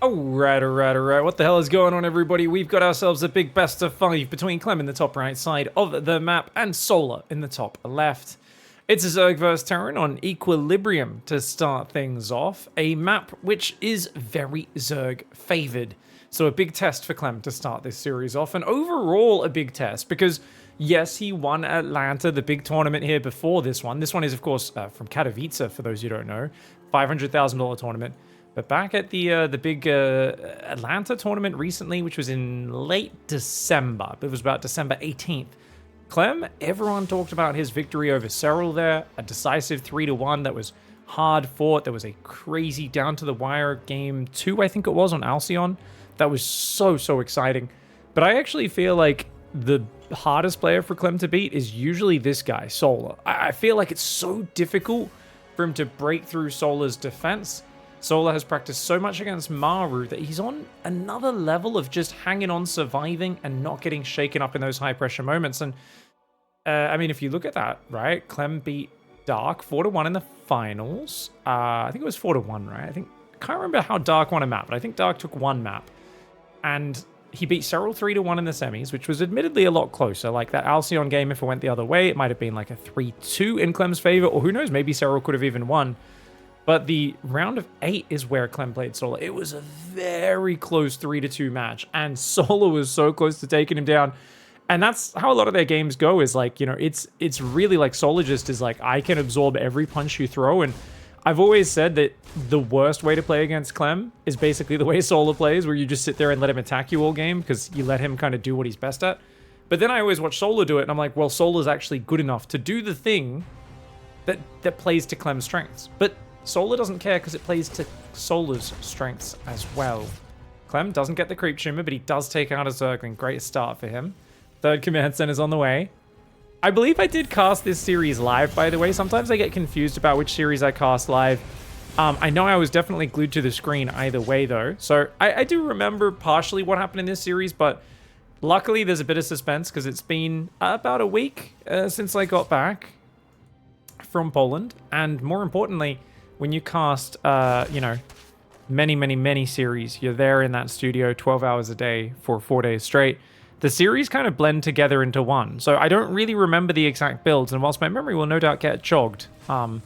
Alright. What the hell is going on, everybody? We've got ourselves a big best of 5 between Clem in the top right side of the map and Solar in the top left. It's a Zerg vs Terran on Equilibrium to start things off, a map which is very Zerg favored. So a big test for Clem to start this series off, and overall a big test because yes, he won Atlanta, the big tournament here before this one. This one is, of course, from Katowice, for those who don't know, $500,000 tournament. But back at the big Atlanta tournament recently, which was in late December, it was about December 18th, Clem, everyone talked about his victory over Cyril there, a decisive 3-1 that was hard fought. There was a crazy down-to-the-wire game 2, I think it was, on Alcyon. That was so exciting. But I actually feel like the hardest player for Clem to beat is usually this guy, Solar. I feel like it's so difficult for him to break through Solar's defense. Solar has practiced so much against Maru that he's on another level of just hanging on, surviving, and not getting shaken up in those high-pressure moments. And, I mean, if you look at that, right, Clem beat Dark 4-1 in the finals. I think it was 4-1, right? I can't remember how Dark won a map, but I think Dark took one map. And he beat Cyril 3-1 in the semis, which was admittedly a lot closer. Like that Alcyon game, if it went the other way, it might have been like a 3-2 in Clem's favor, or who knows, maybe Cyril could have even won. But the round of 8 is where Clem played Solar. It was a very close 3-2 match, and Solar was so close to taking him down. And that's how a lot of their games go, is like, you know, it's really like Solar just is like, I can absorb every punch you throw. And I've always said that the worst way to play against Clem is basically the way Solar plays, where you just sit there and let him attack you all game, because you let him kind of do what he's best at. But then I always watch Solar do it, and I'm like, well, Solar's actually good enough to do the thing that plays to Clem's strengths. But Solar doesn't care because it plays to Solar's strengths as well. Clem doesn't get the creep tumor, but he does take out a Zergling. Great start for him. Third command center's on the way. I believe I did cast this series live, by the way. Sometimes I get confused about which series I cast live. I know I was definitely glued to the screen either way, though. So I do remember partially what happened in this series, but luckily there's a bit of suspense because it's been about a week since I got back from Poland. And more importantly, when you cast, you know, many series, you're there in that studio 12 hours a day for 4 days straight. The series kind of blend together into one. So I don't really remember the exact builds, and whilst my memory will no doubt get jogged, I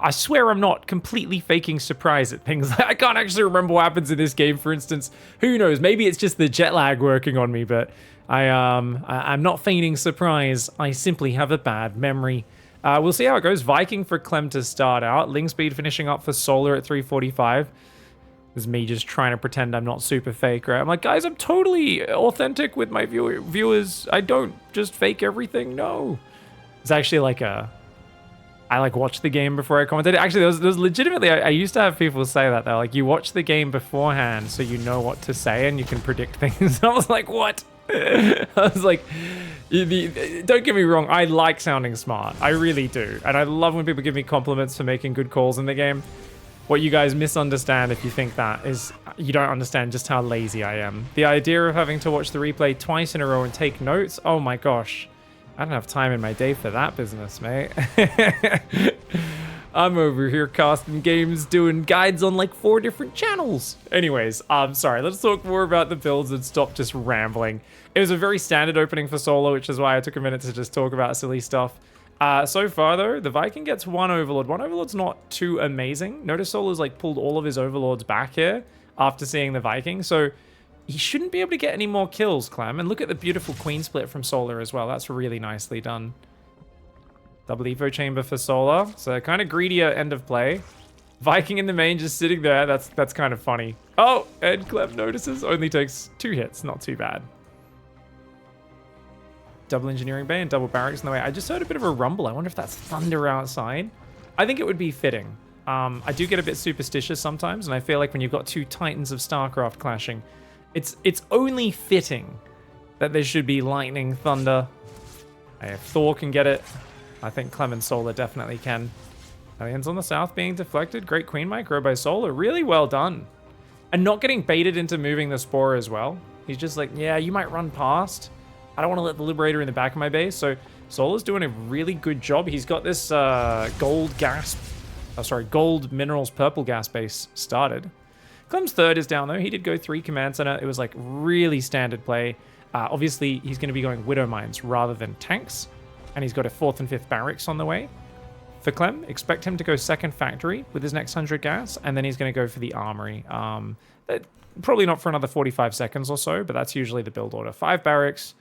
swear I'm not completely faking surprise at things. I can't actually remember what happens in this game, for instance. Who knows? Maybe it's just the jet lag working on me, but I'm not feigning surprise. I simply have a bad memory. We'll see how it goes. Viking for Clem to start out. Ling speed finishing up for Solar at 345. This is me just trying to pretend I'm not super fake, right? I'm like, guys, I'm totally authentic with my viewers. I don't just fake everything. No. It's actually like I like watch the game before I commentate. Actually, there's legitimately, I used to have people say that. They're like, you watch the game beforehand so you know what to say and you can predict things. I was like, what? I was like, don't get me wrong, I like sounding smart. I really do. And I love when people give me compliments for making good calls in the game. What you guys misunderstand if you think that is you don't understand just how lazy I am. The idea of having to watch the replay twice in a row and take notes, oh my gosh. I don't have time in my day for that business, mate. I'm over here casting games, doing guides on like 4 different channels. Anyways, sorry, let's talk more about the builds and stop just rambling. It was a very standard opening for Solo, which is why I took a minute to just talk about silly stuff. So far, though, the Viking gets 1 Overlord. 1 Overlord's not too amazing. Notice Solo's like pulled all of his Overlords back here after seeing the Viking. So he shouldn't be able to get any more kills, Clem. And look at the beautiful Queen split from Solar as well. That's really nicely done. Double Evo Chamber for Solar. So kind of greedier end of play. Viking in the main just sitting there. That's kind of funny. Oh, and Clem notices. Only takes 2 hits. Not too bad. Double Engineering Bay and double Barracks in the way. I just heard a bit of a rumble. I wonder if that's thunder outside. I think it would be fitting. I do get a bit superstitious sometimes, and I feel like when you've got 2 titans of StarCraft clashing, it's only fitting that there should be lightning, thunder. If Thor can get it, I think Clem and Solar definitely can. Aliens on the south being deflected. Great Queen Micro by Solar. Really well done. And not getting baited into moving the Spore as well. He's just like, yeah, you might run past. I don't want to let the Liberator in the back of my base. So Solar's doing a really good job. He's got this gold gasp gold minerals purple gas base started. Clem's third is down though. He did go 3 command center. It was like really standard play. Obviously, he's going to be going Widow Mines rather than tanks. And he's got a 4th and 5th barracks on the way. For Clem, expect him to go 2nd factory with his next 100 gas. And then he's going to go for the armory. Probably not for another 45 seconds or so, but that's usually the build order. 5 barracks,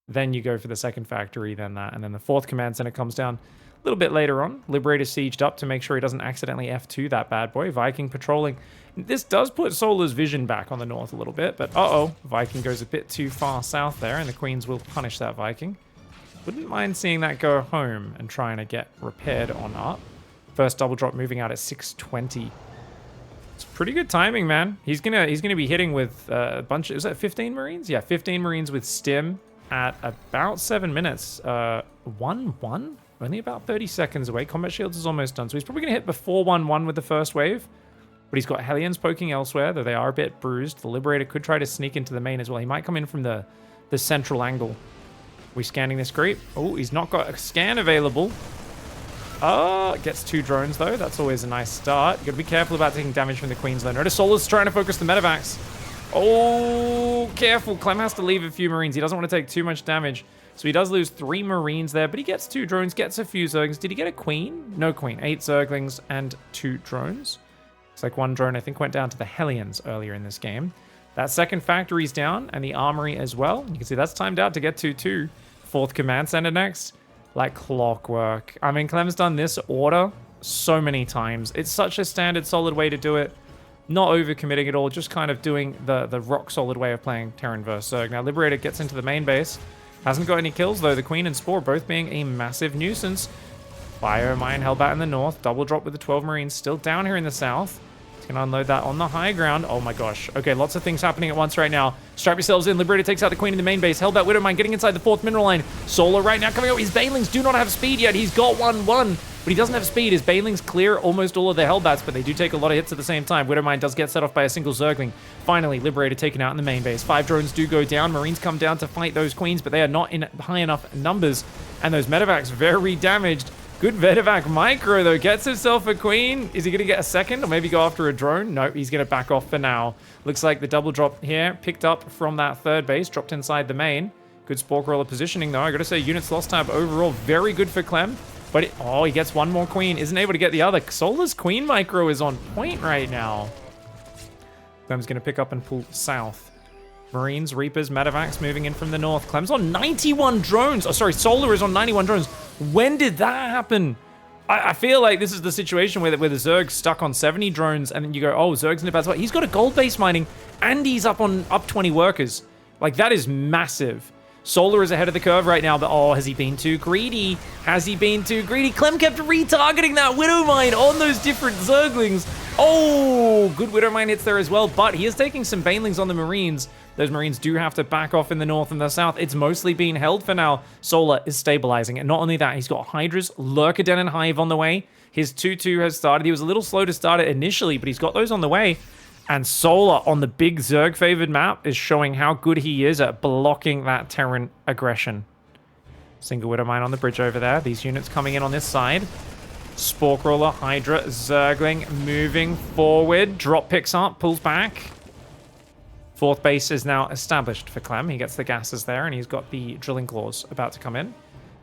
then you go for the 2nd factory, then that. And then the 4th command center comes down a little bit later on. Liberator sieged up to make sure he doesn't accidentally F2 that bad boy. Viking patrolling. This does put Solar's vision back on the north a little bit, but Viking goes a bit too far south there, and the Queens will punish that Viking. Wouldn't mind seeing that go home and trying to get repaired on up. First double drop moving out at 620. It's pretty good timing, man. He's gonna be hitting with a bunch. Is that 15 Marines? Yeah, 15 Marines with stim at about 7 minutes. 1-1. Only about 30 seconds away. Combat Shields is almost done. So he's probably going to hit before 1-1 with the first wave. But he's got Hellions poking elsewhere, though they are a bit bruised. The Liberator could try to sneak into the main as well. He might come in from the central angle. We scanning this creep. Oh, he's not got a scan available. Gets 2 drones, though. That's always a nice start. Got to be careful about taking damage from the Queens, though. Notice Solar's trying to focus the medevacs. Oh, careful. Clem has to leave a few Marines. He doesn't want to take too much damage. So he does lose 3 Marines there, but he gets 2 drones, gets a few Zerglings. Did he get a Queen? No Queen. 8 Zerglings and 2 drones. It's like 1 drone, I think, went down to the Hellions earlier in this game. That 2nd factory's down, and the armory as well. You can see that's timed out to get 2-2. 4th command center next. Like clockwork. I mean, Clem's done this order so many times. It's such a standard, solid way to do it. Not overcommitting at all, just kind of doing the rock-solid way of playing Terran vs. Zerg. Now, Liberator gets into the main base. Hasn't got any kills, though. The Queen and Spore both being a massive nuisance. Biomine Hellbat in the north. Double drop with the 12 Marines still down here in the south. He's going to unload that on the high ground. Oh my gosh. Okay, lots of things happening at once right now. Strap yourselves in. Liberator takes out the Queen in the main base. Hellbat Widowmine getting inside the 4th mineral line. Solar right now coming out. His Banelings do not have speed yet. He's got 1-1. But he doesn't have speed. His Banelings clear almost all of the Hellbats, but they do take a lot of hits at the same time. Widowmine does get set off by a single Zergling. Finally, Liberator taken out in the main base. 5 drones do go down. Marines come down to fight those Queens, but they are not in high enough numbers. And those medevacs very damaged. Good medevac micro, though. Gets himself a Queen. Is he going to get a second or maybe go after a drone? No, he's going to back off for now. Looks like the double drop here picked up from that 3rd base, dropped inside the main. Good Spork Roller positioning, though. I got to say, units lost tab overall very good for Clem. But he gets 1 more Queen. Isn't able to get the other. Solar's Queen micro is on point right now. Clem's going to pick up and pull south. Marines, Reapers, Medevacs moving in from the north. Clem's on 91 drones. Oh, sorry, Solar is on 91 drones. When did that happen? I feel like this is the situation where the Zerg's stuck on 70 drones, and then you go, oh, Zerg's in a bad spot. He's got a gold base mining, and he's up 20 workers. Like, that is massive. Solar is ahead of the curve right now, but has he been too greedy? Has he been too greedy? Clem kept retargeting that Widowmine on those different Zerglings. Oh, good Widowmine hits there as well, but he is taking some Banelings on the Marines. Those Marines do have to back off in the north and the south. It's mostly being held for now. Solar is stabilizing, and not only that, he's got Hydras, Lurkaden, and Hive on the way. His 2-2 has started. He was a little slow to start it initially, but he's got those on the way. And Solar on the big Zerg-favored map is showing how good he is at blocking that Terran aggression. Single Widowmine on the bridge over there. These units coming in on this side. Spork Roller, Hydra, Zergling moving forward. Drop picks up, pulls back. 4th base is now established for Clem. He gets the gases there, and he's got the Drilling Claws about to come in.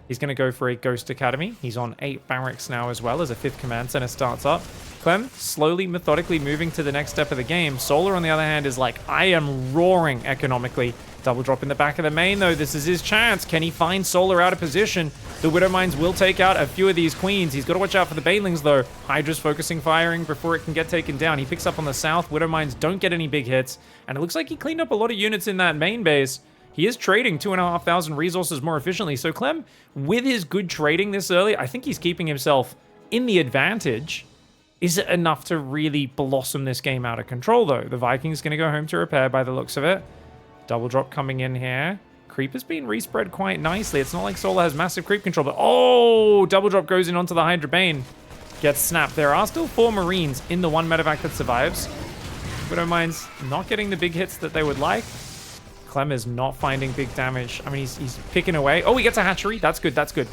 He's going to go for a Ghost Academy. He's on 8 barracks now as well as a 5th command center starts up. Clem slowly, methodically moving to the next step of the game. Solar, on the other hand, is like, I am roaring economically. Double drop in the back of the main, though. This is his chance. Can he find Solar out of position? The Widowmines will take out a few of these Queens. He's got to watch out for the Banelings, though. Hydra's focusing firing before it can get taken down. He picks up on the south. Widowmines don't get any big hits. And it looks like he cleaned up a lot of units in that main base. He is trading 2,500 resources more efficiently. So Clem, with his good trading this early, I think he's keeping himself in the advantage. Is it enough to really blossom this game out of control, though? The Vikings going to go home to repair by the looks of it. Double drop coming in here. Creep has been respread quite nicely. It's not like Solar has massive creep control, but double drop goes in onto the Hydra Bane. Gets snapped. There are still 4 Marines in the 1 medevac that survives. Widowmine's not getting the big hits that they would like. Clem is not finding big damage. I mean, he's picking away. Oh, he gets a hatchery. That's good. That's good.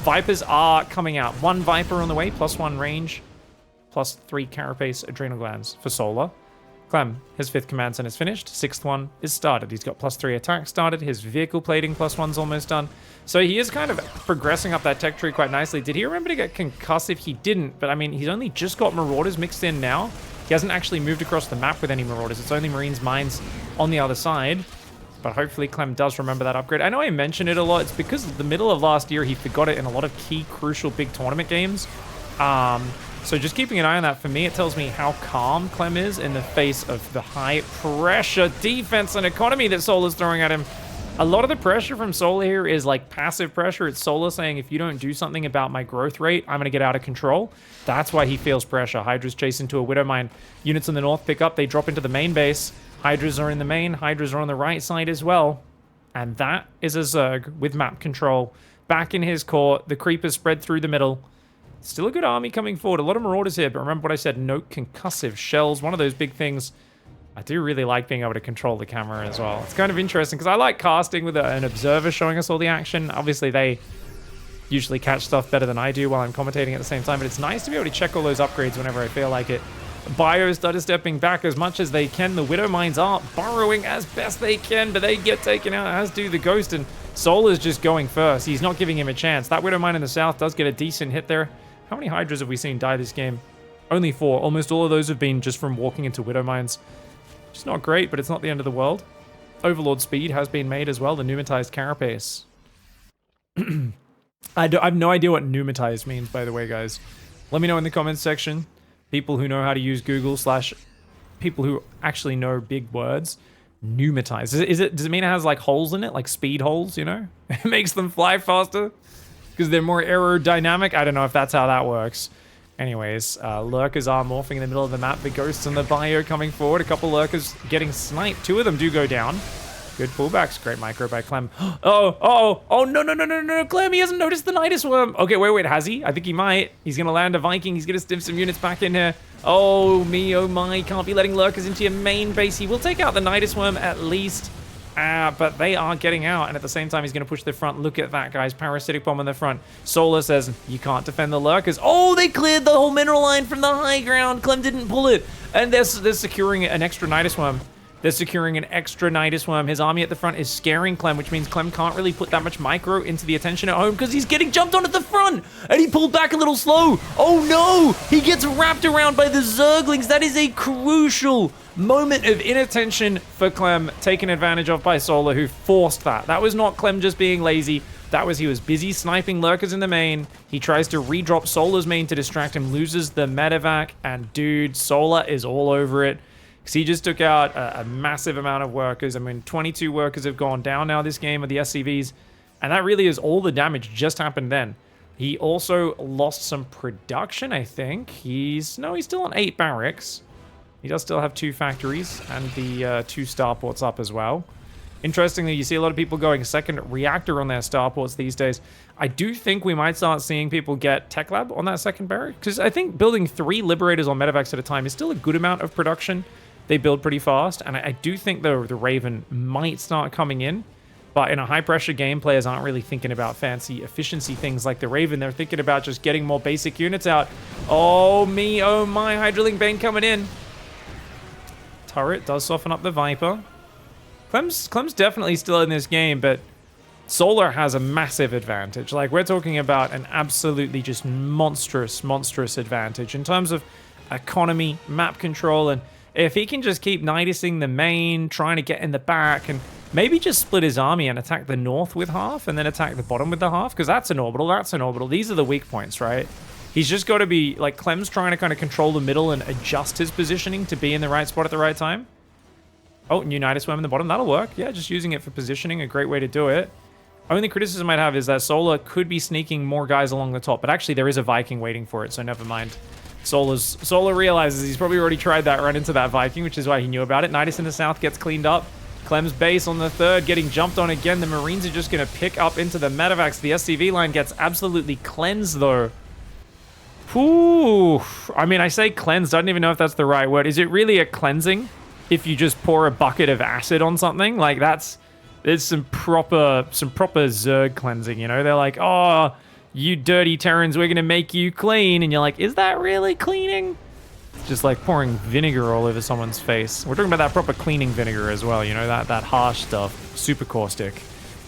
Vipers are coming out. 1 Viper on the way, +1 range. +3 carapace adrenal glands for Solar. Clem, his 5th command center is finished. 6th one is started. He's got +3 attack started. His vehicle plating +1's almost done. So he is kind of progressing up that tech tree quite nicely. Did he remember to get concussive? He didn't, but I mean, he's only just got Marauders mixed in now. He hasn't actually moved across the map with any Marauders. It's only Marines, Mines on the other side. But hopefully Clem does remember that upgrade. I know I mention it a lot. It's because the middle of last year, he forgot it in a lot of key, crucial, big tournament games. So just keeping an eye on that, for me, it tells me how calm Clem is in the face of the high pressure defense and economy that Solar's throwing at him. A lot of the pressure from Solar here is like passive pressure. It's Solar saying, if you don't do something about my growth rate, I'm going to get out of control. That's why he feels pressure. Hydra's chase into a Widow Mine. Units in the north pick up. They drop into the main base. Hydras are in the main. Hydras are on the right side as well. And that is a Zerg with map control. Back in his court. The creepers spread through the middle. Still a good army coming forward. A lot of Marauders here, but remember what I said, no concussive shells. One of those big things. I do really like being able to control the camera as well. It's kind of interesting because I like casting with an observer showing us all the action. Obviously, they usually catch stuff better than I do while I'm commentating at the same time, but it's nice to be able to check all those upgrades whenever I feel like it. Bios started stepping back as much as they can. The Widow Mines are burrowing as best they can, but they get taken out, as do the Ghost, and Solar's just going first. He's not giving him a chance. That Widow Mine in the south does get a decent hit there. How many Hydras have we seen die this game? Only 4. Almost all of those have been just from walking into Widow Mines. Which is not great, but it's not the end of the world. Overlord speed has been made as well, the pneumatized carapace. I have no idea what pneumatized means, by the way, guys. Let me know in the comments section. People who know how to use Google / people who actually know big words. Pneumatized. Does it mean it has like holes in it? Like speed holes, you know? It makes them fly faster? Because they're more aerodynamic? I don't know if that's how that works. Anyways, lurkers are morphing in the middle of the map. The Ghosts and the Bio coming forward. A couple lurkers getting sniped. 2 of them do go down. Good pullbacks. Great micro by Clem. Oh, no, Clem, he hasn't noticed the Nidus Worm. Okay, wait, has he? I think he might. He's going to land a Viking. He's going to stiff some units back in here. Oh, me, oh my. Can't be letting lurkers into your main base. He will take out the Nidus Worm at least. But they are getting out, and at the same time, he's going to push the front. Look at that, guys. Parasitic Bomb on the front. Solar says, you can't defend the lurkers. Oh, they cleared the whole mineral line from the high ground. Clem didn't pull it. And they're securing an extra Nidus Worm. They're securing an extra Nidus Worm. His army at the front is scaring Clem, which means Clem can't really put that much micro into the attention at home because he's getting jumped on at the front. And he pulled back a little slow. Oh, no. He gets wrapped around by the Zerglings. That is a crucial moment of inattention for Clem, taken advantage of by Solar, who forced that. That was not Clem just being lazy. That was he was busy sniping lurkers in the main. He tries to redrop Solar's main to distract him, loses the medevac, and dude, Solar is all over it. Because he just took out a massive amount of workers. I mean, 22 workers have gone down now this game of the SCVs. And that really is all the damage just happened then. He also lost some production, I think. He's still on 8 barracks. He does still have 2 factories and the 2 starports up as well. Interestingly, you see a lot of people going second reactor on their starports these days. I do think we might start seeing people get Tech Lab on that second barrack. Because I think building 3 Liberators on medevacs at a time is still a good amount of production. They build pretty fast, and I do think the Raven might start coming in. But in a high-pressure game, players aren't really thinking about fancy efficiency things like the Raven. They're thinking about just getting more basic units out. Oh, me, oh my, Hydralink Bane coming in. Turret does soften up the Viper. Clem's definitely still in this game, but Solar has a massive advantage. Like, we're talking about an absolutely just monstrous advantage in terms of economy, map control, and if he can just keep nidusing the main, trying to get in the back, and maybe just split his army and attack the north with half, and then attack the bottom with the half, because that's an orbital. These are the weak points, right? He's just got to be, like, Clem's trying to kind of control the middle and adjust his positioning to be in the right spot at the right time. Oh, new Nidus Worm in the bottom. That'll work. Yeah, just using it for positioning, a great way to do it. Only criticism I'd have is that Solar could be sneaking more guys along the top, but actually there is a Viking waiting for it, so never mind. Solar realizes he's probably already tried that run into that Viking, which is why he knew about it. Nidus in the south gets cleaned up. Clem's base on the third, getting jumped on again. The Marines are just going to pick up into the medevacs. The SCV line gets absolutely cleansed, though. Whew. I mean, I say cleansed. I don't even know if that's the right word. Is it really a cleansing if you just pour a bucket of acid on something? Like, there's some proper Zerg cleansing, you know? They're like, oh, you dirty Terrans, we're going to make you clean. And you're like, is that really cleaning? Just like pouring vinegar all over someone's face. We're talking about that proper cleaning vinegar as well, you know, that harsh stuff. Super caustic.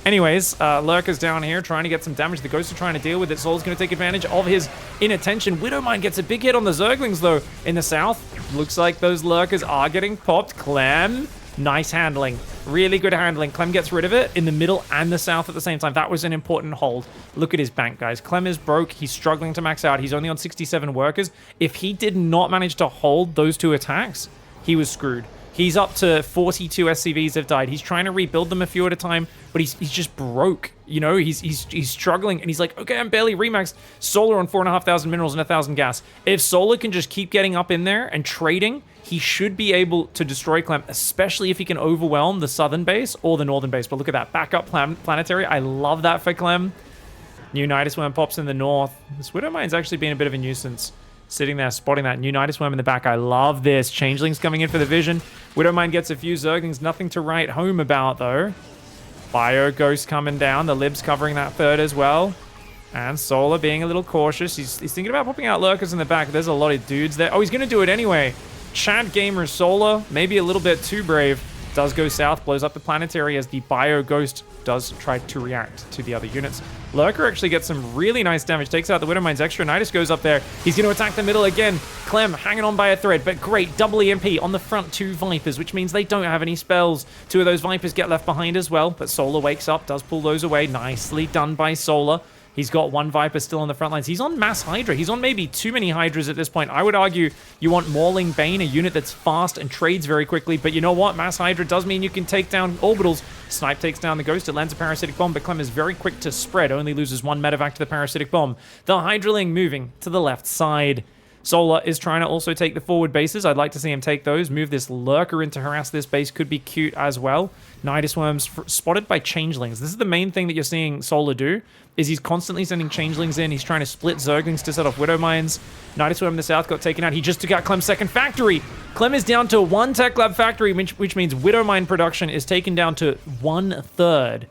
Anyways, Lurker's down here trying to get some damage. The Ghosts are trying to deal with it. Soul's going to take advantage of his inattention. Widowmine gets a big hit on the Zerglings, though. In the south, looks like those Lurkers are getting popped. Clem, nice handling. Really good handling. Clem gets rid of it in the middle and the south at the same time. That was an important hold. Look at his bank, guys. Clem is broke. He's struggling to max out. He's only on 67 workers. If he did not manage to hold those 2 attacks, he was screwed. He's up to 42 SCVs have died. He's trying to rebuild them a few at a time, but he's just broke. You know, he's struggling, and he's like, okay, I'm barely remaxed. Solar on 4,500 minerals and 1,000 gas. If Solar can just keep getting up in there and trading, he should be able to destroy Clem, especially if he can overwhelm the southern base or the northern base. But look at that backup planetary. I love that for Clem. New Nidus Worm pops in the north. This Widowmine's actually been a bit of a nuisance. Sitting there, spotting that new Nidus Worm in the back. I love this. Changelings coming in for the vision. Widowmine gets a few Zerglings. Nothing to write home about, though. Bio Ghost coming down. The Libs covering that third as well. And Solar being a little cautious. He's thinking about popping out Lurkers in the back. There's a lot of dudes there. Oh, he's going to do it anyway. Chad Gamer Solar, maybe a little bit too brave. Does go south, blows up the planetary as the Bio Ghost does try to react to the other units. Lurker actually gets some really nice damage, takes out the Widowmine's extra. Nidus goes up there. He's going to attack the middle again. Clem hanging on by a thread, but great. Double EMP on the front 2 Vipers, which means they don't have any spells. 2 of those Vipers get left behind as well, but Solar wakes up, does pull those away. Nicely done by Solar. He's got 1 Viper still on the front lines. He's on mass Hydra. He's on maybe too many Hydras at this point. I would argue you want Mauling Bane, a unit that's fast and trades very quickly. But you know what? Mass Hydra does mean you can take down orbitals. Snipe takes down the Ghost. It lands a Parasitic Bomb, but Clem is very quick to spread. Only loses 1 medevac to the Parasitic Bomb. The Hydraling moving to the left side. Solar is trying to also take the forward bases. I'd like to see him take those. Move this Lurker in to harass this base. Could be cute as well. Nidus Worms spotted by Changelings. This is the main thing that you're seeing Solar do, is he's constantly sending Changelings in. He's trying to split Zerglings to set off Widowmines. Nidus Worm in the south got taken out. He just took out Clem's second factory. Clem is down to 1 Tech Lab factory, which means Widowmine production is taken down to 1/3.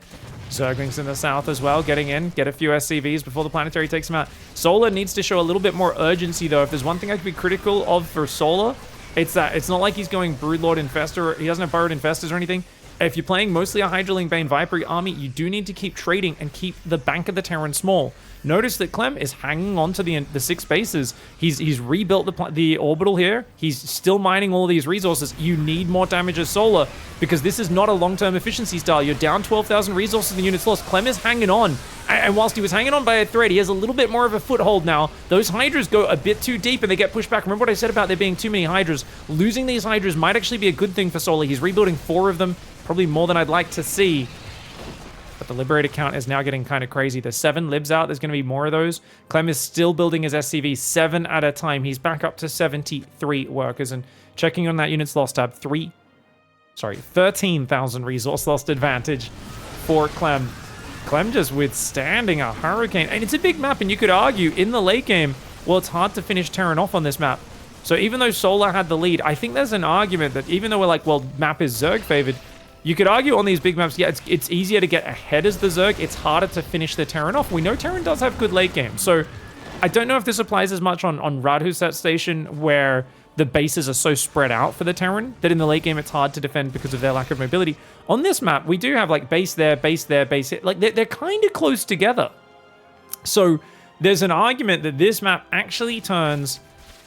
Zerglings in the south as well, getting in, get a few SCVs before the planetary takes him out. Solar needs to show a little bit more urgency, though. If there's one thing I could be critical of for Solar, it's that it's not like he's going Broodlord Infestor. He doesn't have Burrowed Infestors or anything. If you're playing mostly a Hydraling Bane Viper army, you do need to keep trading and keep the bank of the Terran small. Notice that Clem is hanging on to the 6 bases. He's rebuilt the orbital here. He's still mining all of these resources. You need more damage as Solar, because this is not a long-term efficiency style. You're down 12,000 resources in the units lost. Clem is hanging on. And whilst he was hanging on by a thread, he has a little bit more of a foothold now. Those Hydras go a bit too deep and they get pushed back. Remember what I said about there being too many Hydras? Losing these Hydras might actually be a good thing for Solar. He's rebuilding 4 of them. Probably more than I'd like to see. But the Liberator count is now getting kind of crazy. There's 7 Libs out. There's going to be more of those. Clem is still building his SCV 7 at a time. He's back up to 73 workers. And checking on that unit's loss tab, 13,000 resource lost advantage for Clem. Clem just withstanding a hurricane. And it's a big map, and you could argue in the late game, well, it's hard to finish Terran off on this map. So even though Solar had the lead, I think there's an argument that even though we're like, well, map is Zerg favored, you could argue on these big maps, yeah, it's easier to get ahead as the Zerg. It's harder to finish the Terran off. We know Terran does have good late game. So I don't know if this applies as much on Radhuset Station, where the bases are so spread out for the Terran that in the late game it's hard to defend because of their lack of mobility. On this map, we do have like base there, base there, base here. Like they're kind of close together. So there's an argument that this map actually turns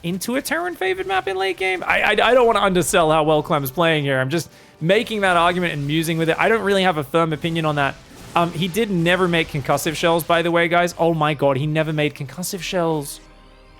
into a Terran favored map in late game. I don't want to undersell how well Clem's playing here. I'm just making that argument and musing with it. I don't really have a firm opinion on that. He did never make concussive shells, by the way, guys. Oh my god, he never made concussive shells.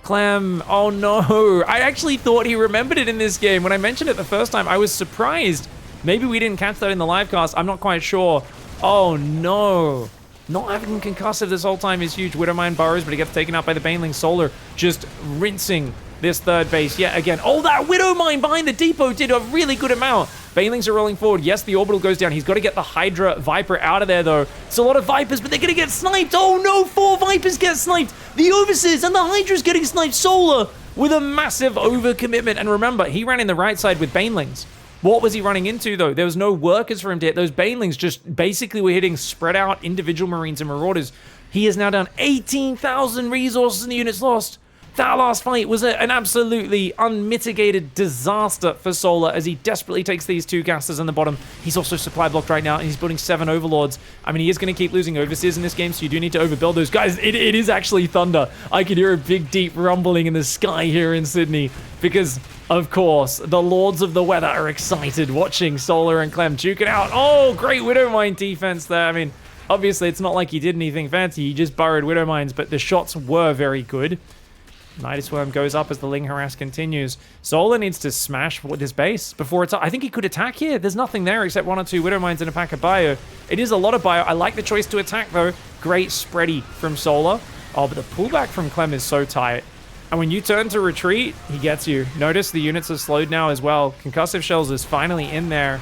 Clem, oh no. I actually thought he remembered it in this game. When I mentioned it the first time, I was surprised. Maybe we didn't catch that in the live cast. I'm not quite sure. Oh no. Not having concussive this whole time is huge. Widowmine burrows, but he gets taken out by the Baneling. Solar just rinsing this third base yet again. Oh, that Widowmine behind the depot did a really good amount. Banelings are rolling forward. Yes, the orbital goes down. He's got to get the Hydra Viper out of there, though. It's a lot of Vipers, but they're going to get sniped. Oh, no. 4 Vipers get sniped. The Overseers and the Hydra's getting sniped. Solar with a massive overcommitment. And remember, he ran in the right side with Banelings. What was he running into, though? There was no workers for him to hit. Those Banelings just basically were hitting spread out individual Marines and Marauders. He is now down 18,000 resources in the units lost. That last fight was an absolutely unmitigated disaster for Solar as he desperately takes these 2 casters on the bottom. He's also supply blocked right now, and he's building 7 overlords. I mean, he is going to keep losing overseers in this game, so you do need to overbuild those guys. It is actually thunder. I could hear a big, deep rumbling in the sky here in Sydney because, of course, the Lords of the Weather are excited watching Solar and Clem duke it out. Oh, great Widowmine defense there. I mean, obviously, it's not like he did anything fancy. He just burrowed Widowmines, but the shots were very good. Nidus Worm goes up as the Ling harass continues. Solar needs to smash with his base before it's... I think he could attack here. There's nothing there except 1 or 2 Widowmines and a pack of bio. It is a lot of bio. I like the choice to attack, though. Great spready from Solar. Oh, but the pullback from Clem is so tight. And when you turn to retreat, he gets you. Notice the units are slowed now as well. Concussive Shells is finally in there.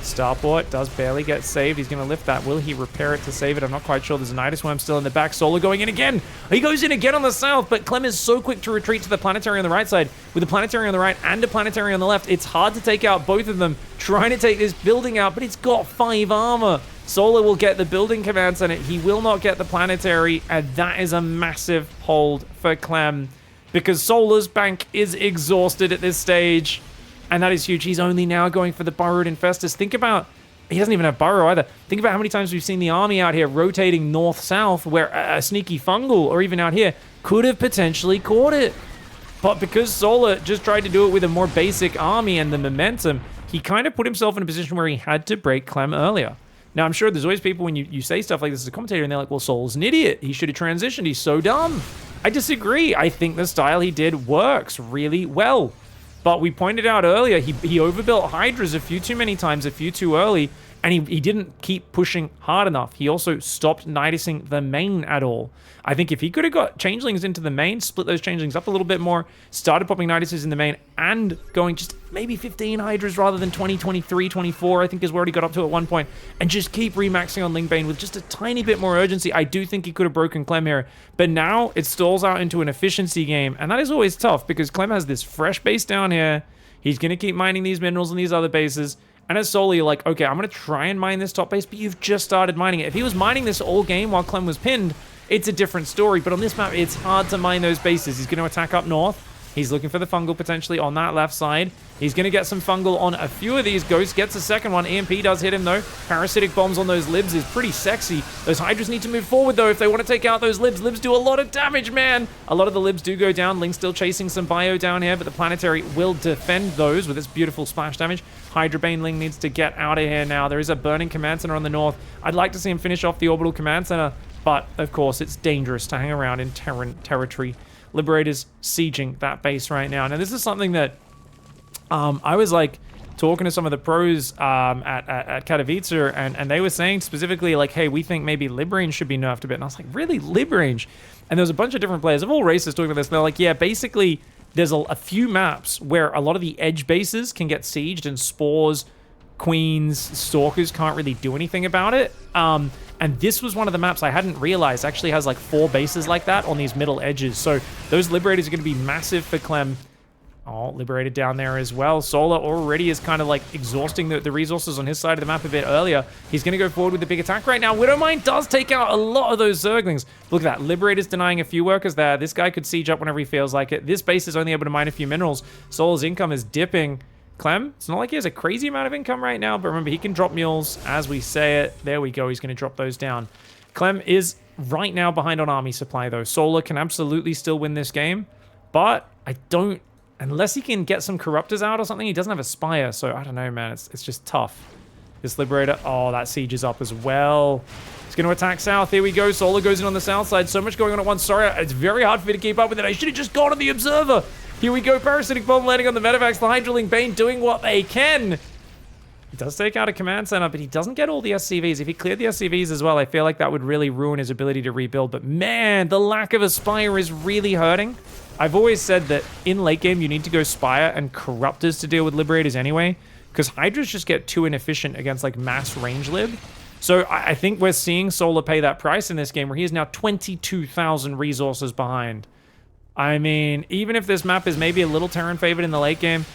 Starport does barely get saved. He's going to lift that. Will he repair it to save it? I'm not quite sure. There's a Nidus Worm still in the back. Solar going in again. He goes in again on the south, but Clem is so quick to retreat to the planetary on the right side. With a planetary on the right and a planetary on the left, it's hard to take out both of them. Trying to take this building out, but it's got 5 armor. Solar will get the building command center. He will not get the planetary, and that is a massive hold for Clem because Solar's bank is exhausted at this stage. And that is huge. He's only now going for the Burrowed Infestors. Think about... He doesn't even have Burrow either. Think about how many times we've seen the army out here rotating north-south where a sneaky Fungal, or even out here, could have potentially caught it. But because Solar just tried to do it with a more basic army and the momentum, he kind of put himself in a position where he had to break Clem earlier. Now, I'm sure there's always people when you say stuff like this as a commentator and they're like, well, Solar's an idiot. He should have transitioned. He's so dumb. I disagree. I think the style he did works really well. But we pointed out earlier, he overbuilt Hydras a few too many times, a few too early, and he didn't keep pushing hard enough. He also stopped Nidusing the main at all. I think if he could have got Changelings into the main, split those Changelings up a little bit more, started popping Niduses in the main, and going just maybe 15 Hydras rather than 20, 23, 24, I think is where he got up to at one point, and just keep remaxing on Lingbane with just a tiny bit more urgency, I do think he could have broken Clem here. But now it stalls out into an efficiency game, and that is always tough because Clem has this fresh base down here. He's going to keep mining these minerals in these other bases. And as Solo, you're like, okay, I'm going to try and mine this top base, but you've just started mining it. If he was mining this all game while Clem was pinned, it's a different story. But on this map, it's hard to mine those bases. He's going to attack up north. He's looking for the Fungal potentially on that left side. He's going to get some Fungal on a few of these. Ghost gets a second one. EMP does hit him, though. Parasitic bombs on those Libs is pretty sexy. Those Hydras need to move forward, though, if they want to take out those Libs. Libs do a lot of damage, man. A lot of the Libs do go down. Link's still chasing some bio down here, but the Planetary will defend those with its beautiful splash damage. Hydrabane Ling needs to get out of here now. There is a burning command center on the north. I'd like to see him finish off the orbital command center, but, of course, it's dangerous to hang around in Terran territory. Liberators sieging that base right now. Now, this is something that I was like talking to some of the pros at Katowice, and they were saying specifically like, hey, we think maybe Librange should be nerfed a bit. And I was like, really, Librange? And there was a bunch of different players of all races talking about this. And they're like, yeah, basically there's a few maps where a lot of the edge bases can get sieged and spores, queens, stalkers can't really do anything about it. And this was one of the maps I hadn't realized actually has like 4 bases like that on these middle edges. So those Liberators are going to be massive for Clem. Oh, Liberated down there as well. Solar already is kind of like exhausting the resources on his side of the map a bit earlier. He's going to go forward with the big attack right now. Widowmine does take out a lot of those Zerglings. Look at that. Liberator's denying a few workers there. This guy could siege up whenever he feels like it. This base is only able to mine a few minerals. Solar's income is dipping. Clem, it's not like he has a crazy amount of income right now, but remember, he can drop mules as we say it. There we go. He's going to drop those down. Clem is right now behind on army supply, though. Solar can absolutely still win this game, but I don't... Unless he can get some Corruptors out or something, he doesn't have a Spire, so I don't know, man. It's just tough. This Liberator... Oh, that siege is up as well. He's going to attack south. Here we go. Solar goes in on the south side. So much going on at once. Sorry, it's very hard for me to keep up with it. I should have just gone on the Observer. Here we go. Parasitic Bomb landing on the Medivacs. The Hydraling Bane doing what they can. He does take out a command center, but he doesn't get all the SCVs. If he cleared the SCVs as well, I feel like that would really ruin his ability to rebuild. But man, the lack of a Spire is really hurting. I've always said that in late game, you need to go Spire and Corruptors to deal with Liberators anyway, because Hydras just get too inefficient against like mass range lib. So I think we're seeing Solar pay that price in this game where he is now 22,000 resources behind. I mean, even if this map is maybe a little Terran favored in the late game,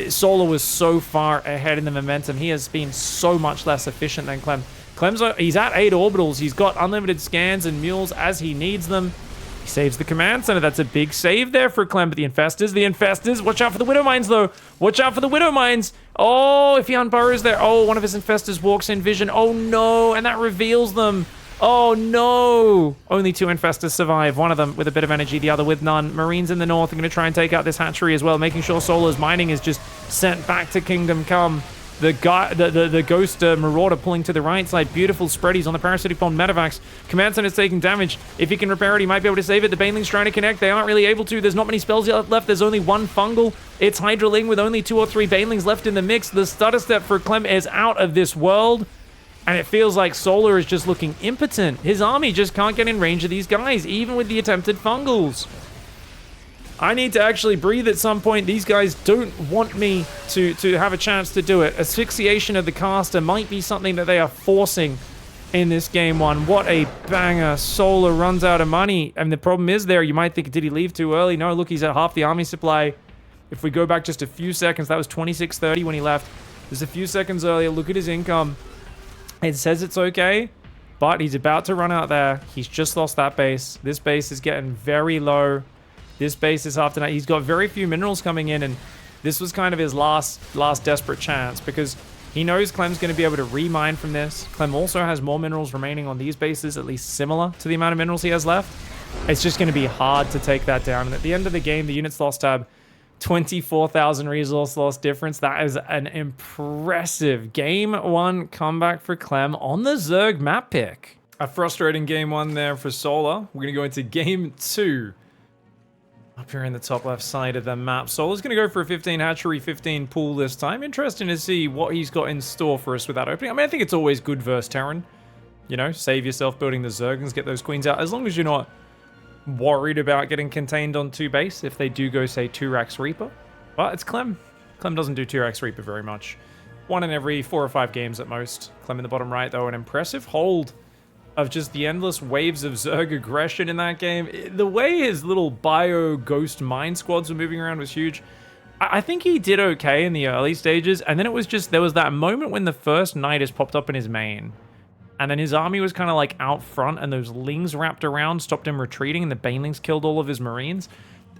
Solar was so far ahead in the momentum. He has been so much less efficient than Clem. He's at 8 orbitals. He's got unlimited scans and mules as he needs them. He saves the command center. That's a big save there for Clem. But the Infestors. Watch out for the Widow Mines, though. Watch out for the Widow Mines. Oh, if he unburrows there. Oh, one of his Infestors walks in vision. Oh, no. And that reveals them. Oh, no. Only 2 Infestors survive. One of them with a bit of energy, the other with none. Marines in the north are going to try and take out this hatchery as well, making sure Solar's mining is just sent back to Kingdom Come. The Ghost Marauder pulling to the right side. Beautiful spreadies on the Parasitic Bomb Medivacs. Command Center's taking damage. If he can repair it, he might be able to save it. The Banelings trying to connect. They aren't really able to. There's not many spells left. There's only 1 Fungal. It's Hydraling with only 2 or 3 Banelings left in the mix. The stutter step for Clem is out of this world. And it feels like Solar is just looking impotent. His army just can't get in range of these guys, even with the attempted Fungals. I need to actually breathe at some point. These guys don't want me to have a chance to do it. Asphyxiation of the caster might be something that they are forcing in this game 1. What a banger. Solar runs out of money. And the problem is there, you might think, did he leave too early? No, look, he's at half the army supply. If we go back just a few seconds, that was 26:30 when he left. Just a few seconds earlier, look at his income. It says it's okay, but he's about to run out there. He's just lost that base. This base is getting very low. This base is after that. He's got very few minerals coming in, and this was kind of his last desperate chance because he knows Clem's going to be able to remine from this. Clem also has more minerals remaining on these bases, at least similar to the amount of minerals he has left. It's just going to be hard to take that down. And at the end of the game, the units lost tab 24,000 resource loss difference. That is an impressive game 1 comeback for Clem on the Zerg map pick. A frustrating game 1 there for Solar. We're going to go into game 2. Up here in the top left side of the map. Solar's going to go for a 15 hatchery, 15 pool this time. Interesting to see what he's got in store for us with that opening. I mean, I think it's always good versus Terran. You know, save yourself building the Zerglings, get those queens out. As long as you're not worried about getting contained on 2 base if they do go, say, 2-Rax Reaper. But it's Clem. Clem doesn't do 2-Rax Reaper very much. 1 in every 4 or 5 games at most. Clem in the bottom right, though, an impressive hold of just the endless waves of Zerg aggression in that game. The way his little bio ghost mine squads were moving around was huge. I think he did okay in the early stages, and then it was just, there was that moment when the first Nidus popped up in his main. And then his army was kind of like out front, and those Lings wrapped around, stopped him retreating, and the Banelings killed all of his Marines.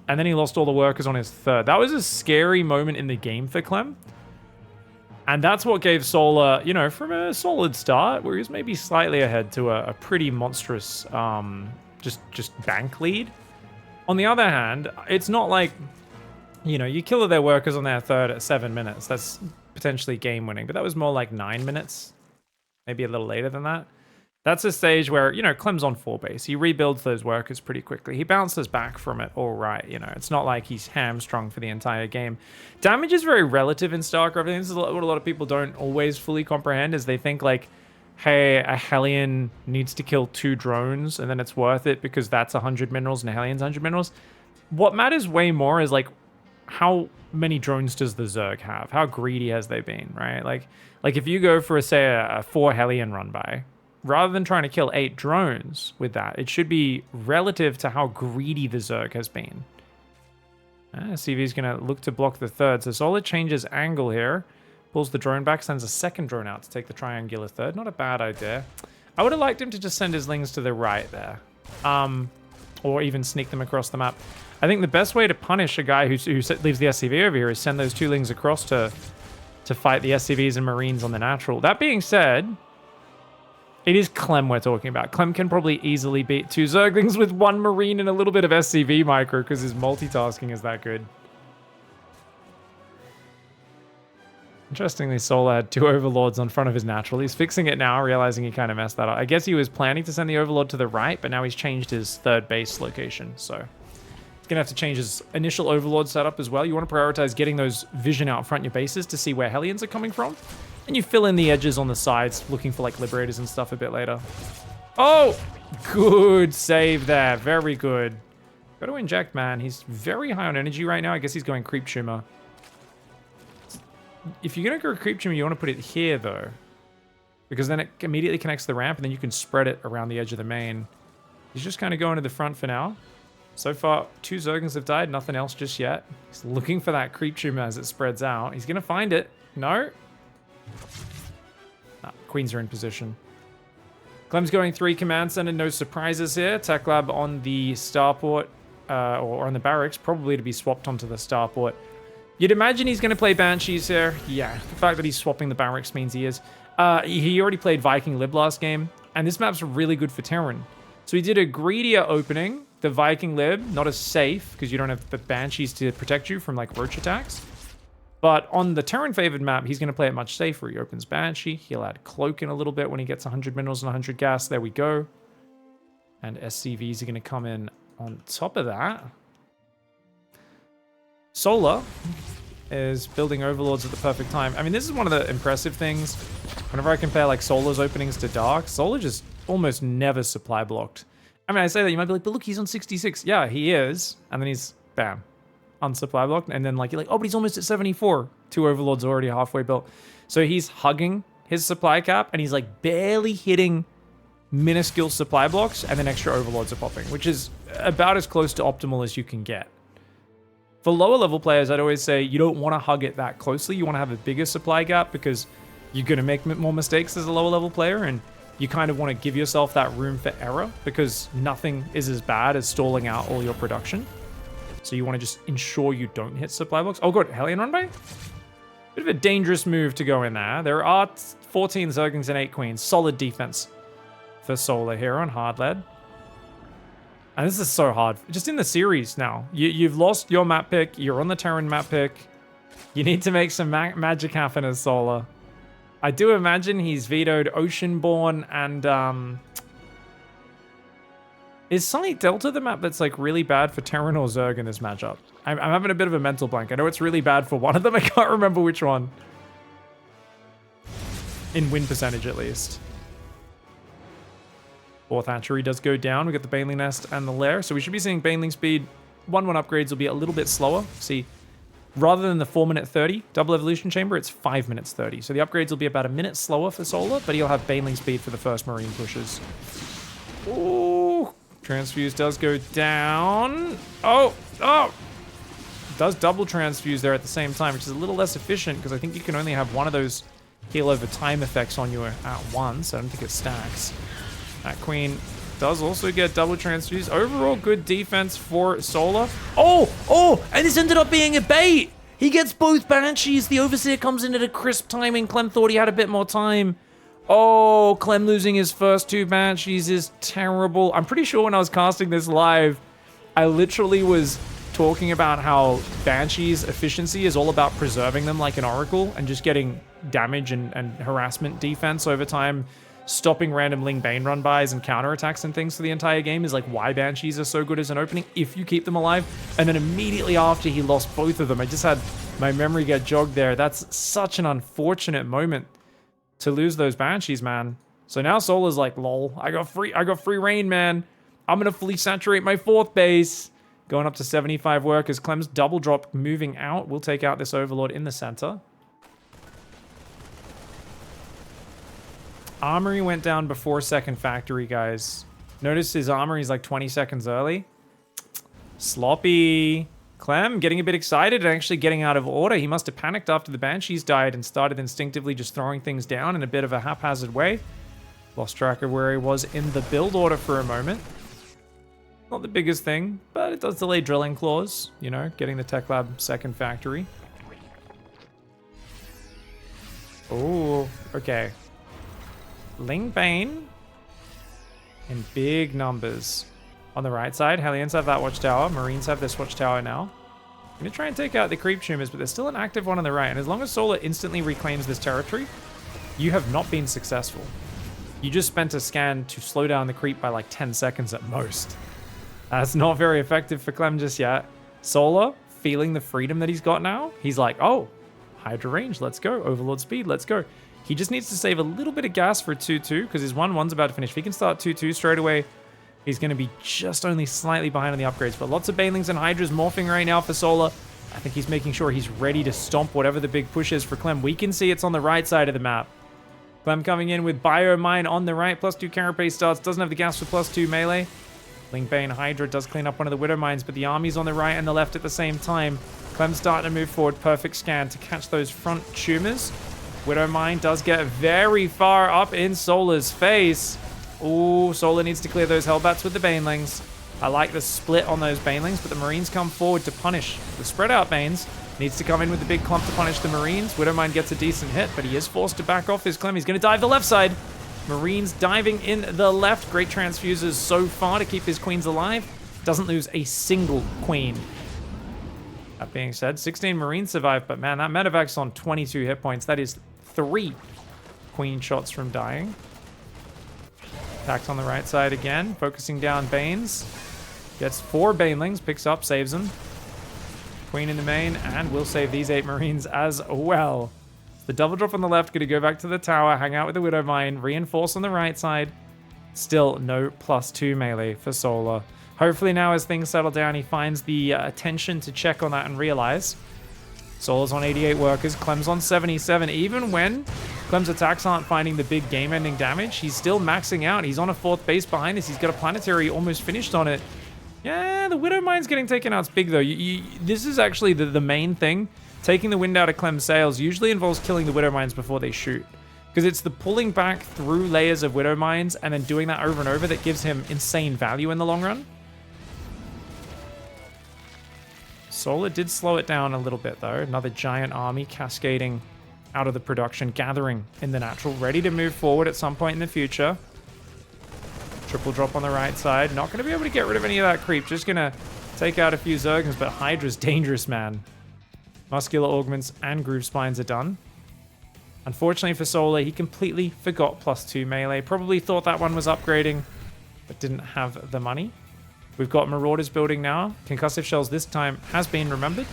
And then he lost all the workers on his 3rd. That was a scary moment in the game for Clem. And that's what gave Solar, you know, from a solid start, where he was maybe slightly ahead, to a pretty monstrous just bank lead. On the other hand, it's not like, you know, you kill their workers on their 3rd at 7 minutes. That's potentially game winning, but that was more like 9 minutes. Maybe a little later than that. That's a stage where, you know, Clem's on 4 base. He rebuilds those workers pretty quickly. He bounces back from it all right, you know. It's not like he's hamstrung for the entire game. Damage is very relative in StarCraft. I think this is what a lot of people don't always fully comprehend, is they think like, hey, a Hellion needs to kill 2 drones and then it's worth it because that's 100 minerals and a Hellion's 100 minerals. What matters way more is like, how many drones does the Zerg have? How greedy has they been, right? Like if you go for, say, a 4 Hellion run by, rather than trying to kill 8 drones with that, it should be relative to how greedy the Zerg has been. CV's going to look to block the 3rd. So Solar changes angle here. Pulls the drone back, sends a 2nd drone out to take the triangular 3rd. Not a bad idea. I would have liked him to just send his Lings to the right there. Or even sneak them across the map. I think the best way to punish a guy who leaves the SCV over here is send those 2 Lings across to fight the SCVs and Marines on the natural. That being said, it is Clem we're talking about. Clem can probably easily beat 2 Zerglings with 1 Marine and a little bit of SCV micro because his multitasking is that good. Interestingly, Solar had 2 Overlords on front of his natural. He's fixing it now, realizing he kind of messed that up. I guess he was planning to send the Overlord to the right, but now he's changed his 3rd base location, so he's going to have to change his initial Overlord setup as well. You want to prioritize getting those vision out front your bases to see where Hellions are coming from. And you fill in the edges on the sides, looking for like Liberators and stuff a bit later. Oh, good save there. Very good. Got to inject, man. He's very high on energy right now. I guess he's going Creep Tumor. If you're going to go Creep Tumor, you want to put it here, though. Because then it immediately connects to the ramp, and then you can spread it around the edge of the main. He's just kind of going to the front for now. So far, 2 Zerglings have died. Nothing else just yet. He's looking for that Creep Tumor as it spreads out. He's going to find it. No. Queens are in position. Clem's going 3 command center, no surprises here. Tech lab on the starport, or on the barracks, probably to be swapped onto the starport. You'd imagine he's going to play Banshees here. Yeah, the fact that he's swapping the barracks means he is. He already played Viking Lib last game, and this map's really good for Terran. So he did a greedier opening. The Viking Lib, not as safe, because you don't have the Banshees to protect you from, like, roach attacks. But on the Terran-favored map, he's going to play it much safer. He opens Banshee. He'll add Cloak in a little bit when he gets 100 minerals and 100 gas. There we go. And SCVs are going to come in on top of that. Solar is building Overlords at the perfect time. I mean, this is one of the impressive things. Whenever I compare, like, Solar's openings to Dark, Solar just almost never supply blocked. I mean, I say that, you might be like, but look, he's on 66. Yeah, he is. And then he's, bam, unsupply blocked. And then, like, you're like, oh, but he's almost at 74. 2 Overlords already halfway built. So he's hugging his supply cap, and he's, like, barely hitting minuscule supply blocks, and then extra Overlords are popping, which is about as close to optimal as you can get. For lower level players, I'd always say you don't want to hug it that closely. You want to have a bigger supply gap because you're going to make more mistakes as a lower level player, and you kind of want to give yourself that room for error because nothing is as bad as stalling out all your production. So you want to just ensure you don't hit supply blocks. Oh, good. Hellion run by? Bit of a dangerous move to go in there. There are 14 Zerglings and 8 Queens. Solid defense for Solar here on hard lead. And this is so hard. Just in the series now. You've lost your map pick. You're on the Terran map pick. You need to make some magic happen as Solar. I do imagine he's vetoed Oceanborn and... Is Sunny Delta the map that's, like, really bad for Terran or Zerg in this matchup? I'm having a bit of a mental blank. I know it's really bad for one of them. I can't remember which one. In win percentage, at least. 4th hatchery does go down. We got the Baneling Nest and the Lair. So we should be seeing Baneling speed. 1-1 upgrades will be a little bit slower. See, rather than the 4-minute 30 double evolution chamber, it's 5 minutes 30. So the upgrades will be about a minute slower for Solar, but he'll have Baneling speed for the first Marine pushes. Ooh, Transfuse does go down. Oh! Does double Transfuse there at the same time, which is a little less efficient because I think you can only have one of those heal over time effects on you at once. I don't think it stacks. That Queen does also get double Transfuse. Overall, good defense for Solar. Oh! And this ended up being a bait! He gets both Banshees. The Overseer comes in at a crisp timing. Clem thought he had a bit more time. Oh, Clem losing his first 2 Banshees is terrible. I'm pretty sure when I was casting this live, I literally was talking about how Banshees efficiency is all about preserving them like an Oracle and just getting damage and harassment defense over time. Stopping random Ling Bane run bys and counterattacks and things for the entire game is like why Banshees are so good as an opening if you keep them alive. And then immediately after he lost both of them, I just had my memory get jogged there. That's such an unfortunate moment to lose those Banshees, man. So now Solar's like, lol, I got free reign, man. I'm gonna fully saturate my 4th base. Going up to 75 workers. Clem's double drop moving out. We'll take out this Overlord in the center. Armory went down before 2nd factory, guys. Notice his armory is like 20 seconds early. Sloppy. Clem getting a bit excited and actually getting out of order. He must have panicked after the Banshees died and started instinctively just throwing things down in a bit of a haphazard way. Lost track of where he was in the build order for a moment. Not the biggest thing, but it does delay drilling claws. You know, getting the Tech Lab 2nd factory. Oh, okay. Ling Bane in big numbers. On the right side, Hellions have that watchtower. Marines have this watchtower now. I'm going to try and take out the creep tumors, but there's still an active one on the right. And as long as Solar instantly reclaims this territory, you have not been successful. You just spent a scan to slow down the creep by like 10 seconds at most. That's not very effective for Clem just yet. Solar, feeling the freedom that he's got now, he's like, oh, Hydra range, let's go. Overlord speed, let's go. He just needs to save a little bit of gas for 2-2 because his 1-1's about to finish. If he can start 2-2 straight away, he's going to be just only slightly behind on the upgrades. But lots of Banelings and Hydras morphing right now for Solar. I think he's making sure he's ready to stomp whatever the big push is for Clem. We can see it's on the right side of the map. Clem coming in with Biomine on the right. +2 Carapace starts. Doesn't have the gas for +2 melee. Lingbane Hydra does clean up one of the Widow Mines, but the army's on the right and the left at the same time. Clem's starting to move forward. Perfect scan to catch those front tumors. Widow Mine does get very far up in Solar's face. Ooh, Solar needs to clear those Hellbats with the Banelings. I like the split on those Banelings, but the Marines come forward to punish the spread out Banes. Needs to come in with the big clump to punish the Marines. Widowmine gets a decent hit, but he is forced to back off his Clem. He's going to dive the left side. Marines diving in the left. Great transfusers so far to keep his queens alive. Doesn't lose a single queen. That being said, 16 Marines survive, but man, that medevac's on 22 hit points. That is 3 queen shots from dying. Attacked on the right side again, focusing down Banes. Gets 4 Banelings, picks up, saves them. Queen in the main, and will save these 8 Marines as well. The double drop on the left, gonna go back to the tower, hang out with the Widowmine, reinforce on the right side. Still no +2 melee for Solar. Hopefully now as things settle down, he finds the attention to check on that and realize. Solar's on 88 workers, Clem's on 77. Even when Clem's attacks aren't finding the big game-ending damage, he's still maxing out. He's on a 4th base behind this. He's got a planetary almost finished on it. Yeah, the Widowmine's getting taken out's big, though. This is actually the main thing. Taking the wind out of Clem's sails usually involves killing the Widowmines before they shoot. Because it's the pulling back through layers of Widowmines and then doing that over and over that gives him insane value in the long run. Solar did slow it down a little bit, though. Another giant army cascading out of the production, gathering in the natural, ready to move forward at some point in the future. Triple drop on the right side. Not going to be able to get rid of any of that creep. Just going to take out a few Zergons, but Hydra's dangerous, man. Muscular Augments and Groove Spines are done. Unfortunately for Solar, he completely forgot +2 melee. Probably thought that one was upgrading, but didn't have the money. We've got Marauders building now. Concussive Shells this time has been remembered.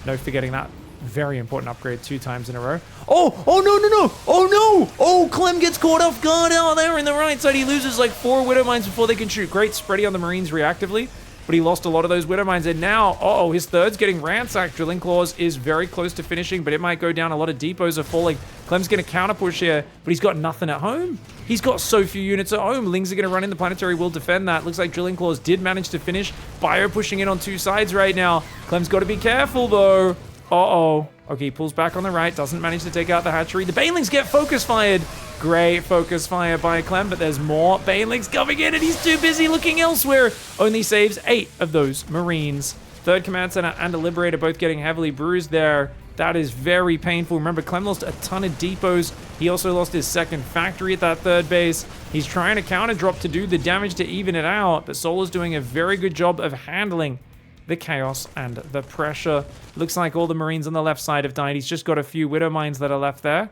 No forgetting that. Very important upgrade 2 times in a row. Oh, no. Oh, no. Oh, Clem gets caught off guard out there in the right side. He loses like 4 Widowmines before they can shoot. Great spready on the Marines reactively, but he lost a lot of those Widowmines. And now, his third's getting ransacked. Drilling Claws is very close to finishing, but it might go down. A lot of depots are falling. Clem's going to counter push here, but he's got nothing at home. He's got so few units at home. Lings are going to run in. The Planetary will defend that. Looks like Drilling Claws did manage to finish. Bio pushing in on 2 sides right now. Clem's got to be careful, though. Okay, pulls back on the right. Doesn't manage to take out the hatchery. The Banelings get focus fired. Great focus fire by Clem, but there's more Banelings coming in, and he's too busy looking elsewhere. Only saves 8 of those Marines. 3rd Command Center and a Liberator both getting heavily bruised there. That is very painful. Remember, Clem lost a ton of depots. He also lost his 2nd factory at that 3rd base. He's trying to counter drop to do the damage to even it out, but Solar's doing a very good job of handling the chaos and the pressure. Looks like all the Marines on the left side have died. He's just got a few Widowmines that are left there.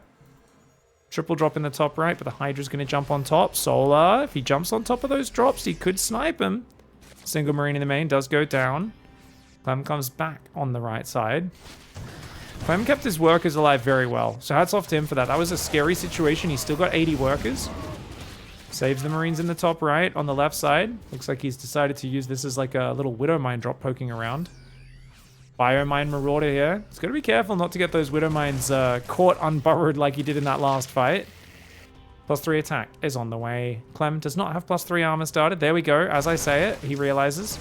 Triple drop in the top right, but the Hydra's going to jump on top. Solar, if he jumps on top of those drops, he could snipe him. Single Marine in the main does go down. Clem comes back on the right side. Clem kept his workers alive very well, so hats off to him for that. That was a scary situation. He's still got 80 workers. Saves the Marines in the top right. On the left side, looks like he's decided to use this as like a little Widowmine drop poking around. Biomine Marauder here. He's got to be careful not to get those Widowmines caught unburrowed like he did in that last fight. +3 attack is on the way. Clem does not have +3 armor started. There we go. As I say it, he realizes.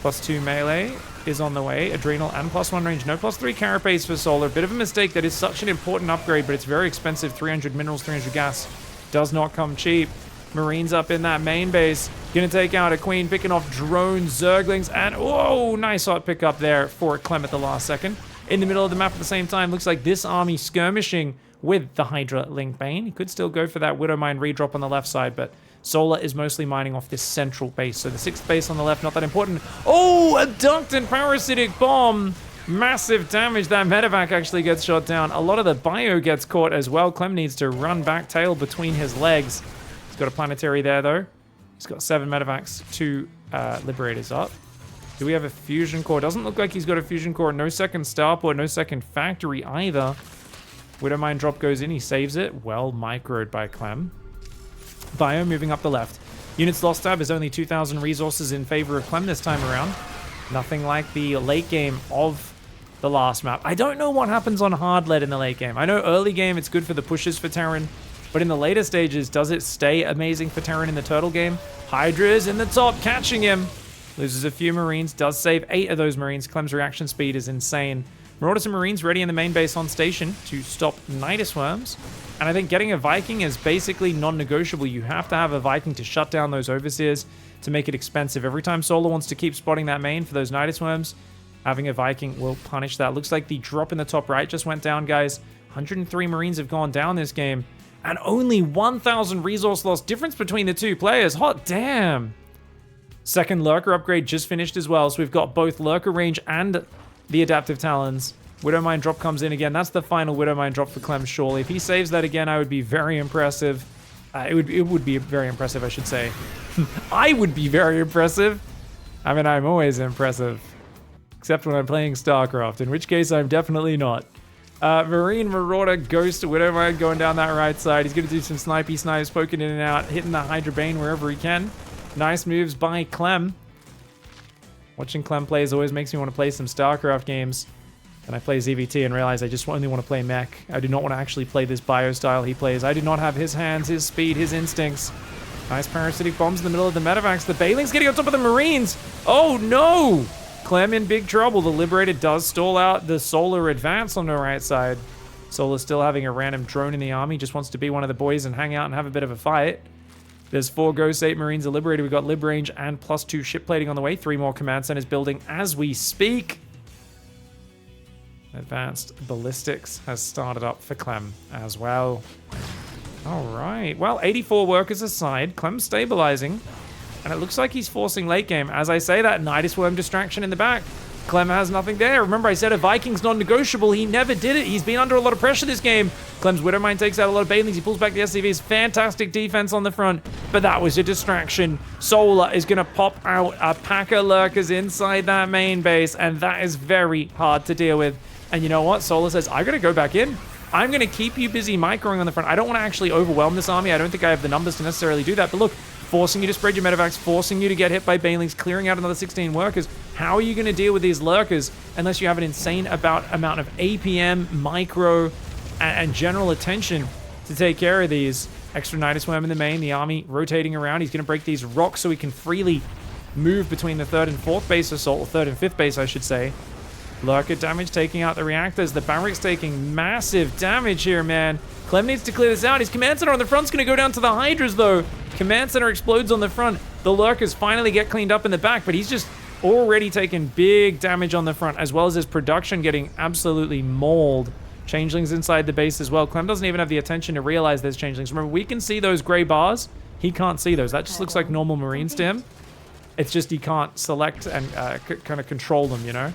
+2 melee is on the way. Adrenal and +1 range. No +3 carapace for Solar. Bit of a mistake. That is such an important upgrade, but it's very expensive. 300 minerals, 300 gas. Does not come cheap. Marines up in that main base. Gonna take out a queen, picking off drones, Zerglings, and oh, nice hot pickup there for Clem at the last second. In the middle of the map at the same time, looks like this army skirmishing with the Hydra Link Bane. He could still go for that Widowmine redrop on the left side, but Solar is mostly mining off this central base. So the 6th base on the left, not that important. Oh, abducted parasitic bomb. Massive damage. That medevac actually gets shot down. A lot of the bio gets caught as well. Clem needs to run back, tail between his legs. He's got a planetary there, though. He's got 7 medevacs, 2 liberators up. Do we have a fusion core? Doesn't look like he's got a fusion core. No 2nd starport, no 2nd factory either. Widowmine drop goes in. He saves it. Well microed by Clem. Bio moving up the left. Units lost tab is only 2,000 resources in favor of Clem this time around. Nothing like the late game of the last map. I don't know what happens on hard lead in the late game. I know early game it's good for the pushes for Terran, but in the later stages, does it stay amazing for Terran in the turtle game? Hydra's in the top, catching him. Loses a few Marines, does save 8 of those Marines. Clem's reaction speed is insane. Marauders and Marines ready in the main base on station to stop Nidus Worms. And I think getting a Viking is basically non-negotiable. You have to have a Viking to shut down those overseers to make it expensive. Every time Solar wants to keep spotting that main for those Nidus Worms, having a Viking will punish that. Looks like the drop in the top right just went down, guys. 103 Marines have gone down this game. And only 1,000 resource loss difference between the two players. Hot damn. Second Lurker upgrade just finished as well. So we've got both Lurker range and the Adaptive Talons. Widowmine drop comes in again. That's the final Widowmine drop for Clem, surely. If he saves that again, I would be very impressive. It would be very impressive, I should say. I would be very impressive. I mean, I'm always impressive. Except when I'm playing StarCraft, in which case I'm definitely not. Marine Marauder Ghost Widowmine going down that right side. He's going to do some snipey snipes, poking in and out, hitting the Hydra Bane wherever he can. Nice moves by Clem. Watching Clem plays always makes me want to play some StarCraft games. And I play ZVT and realize I just only want to play mech. I do not want to actually play this bio style he plays. I do not have his hands, his speed, his instincts. Nice parasitic bombs in the middle of the medevacs. The Bailing's getting on top of the Marines. Oh no! Clem in big trouble. The Liberator does stall out the Solar advance on the right side. Solar still having a random drone in the army. Just wants to be one of the boys and hang out and have a bit of a fight. There's 4 Ghosts, 8 Marines, a Liberator. We've got Lib range and +2 ship plating on the way. 3 more command centers building as we speak. Advanced Ballistics has started up for Clem as well. All right. Well, 84 workers aside, Clem's stabilizing. And it looks like he's forcing late game. As I say that, Nidus Worm distraction in the back. Clem has nothing there. Remember, I said a Viking's non-negotiable. He never did it. He's been under a lot of pressure this game. Clem's Widowmine takes out a lot of Banelings. He pulls back the SCVs. Fantastic defense on the front. But that was a distraction. Solar is going to pop out a pack of Lurkers inside that main base. And that is very hard to deal with. And you know what? Solar says, I got to go back in. I'm going to keep you busy microing on the front. I don't want to actually overwhelm this army. I don't think I have the numbers to necessarily do that. But look, forcing you to spread your medevacs, forcing you to get hit by Banelings, clearing out another 16 workers. How are you going to deal with these Lurkers unless you have an insane amount of APM, micro, and general attention to take care of these? Extra Nidus Worm in the main, the army rotating around. He's going to break these rocks so he can freely move between the 3rd and 4th base assault, or 3rd and 5th base, I should say. Lurker damage taking out the reactors. The barracks taking massive damage here, man. Clem needs to clear this out. His command center on the front's going to go down to the Hydras, though. Command center explodes on the front. The Lurkers finally get cleaned up in the back, but he's just already taken big damage on the front, as well as his production getting absolutely mauled. Changelings inside the base as well. Clem doesn't even have the attention to realize there's changelings. Remember, we can see those gray bars. He can't see those. That just looks like normal Marines to him. It's just he can't select and kind of control them, you know?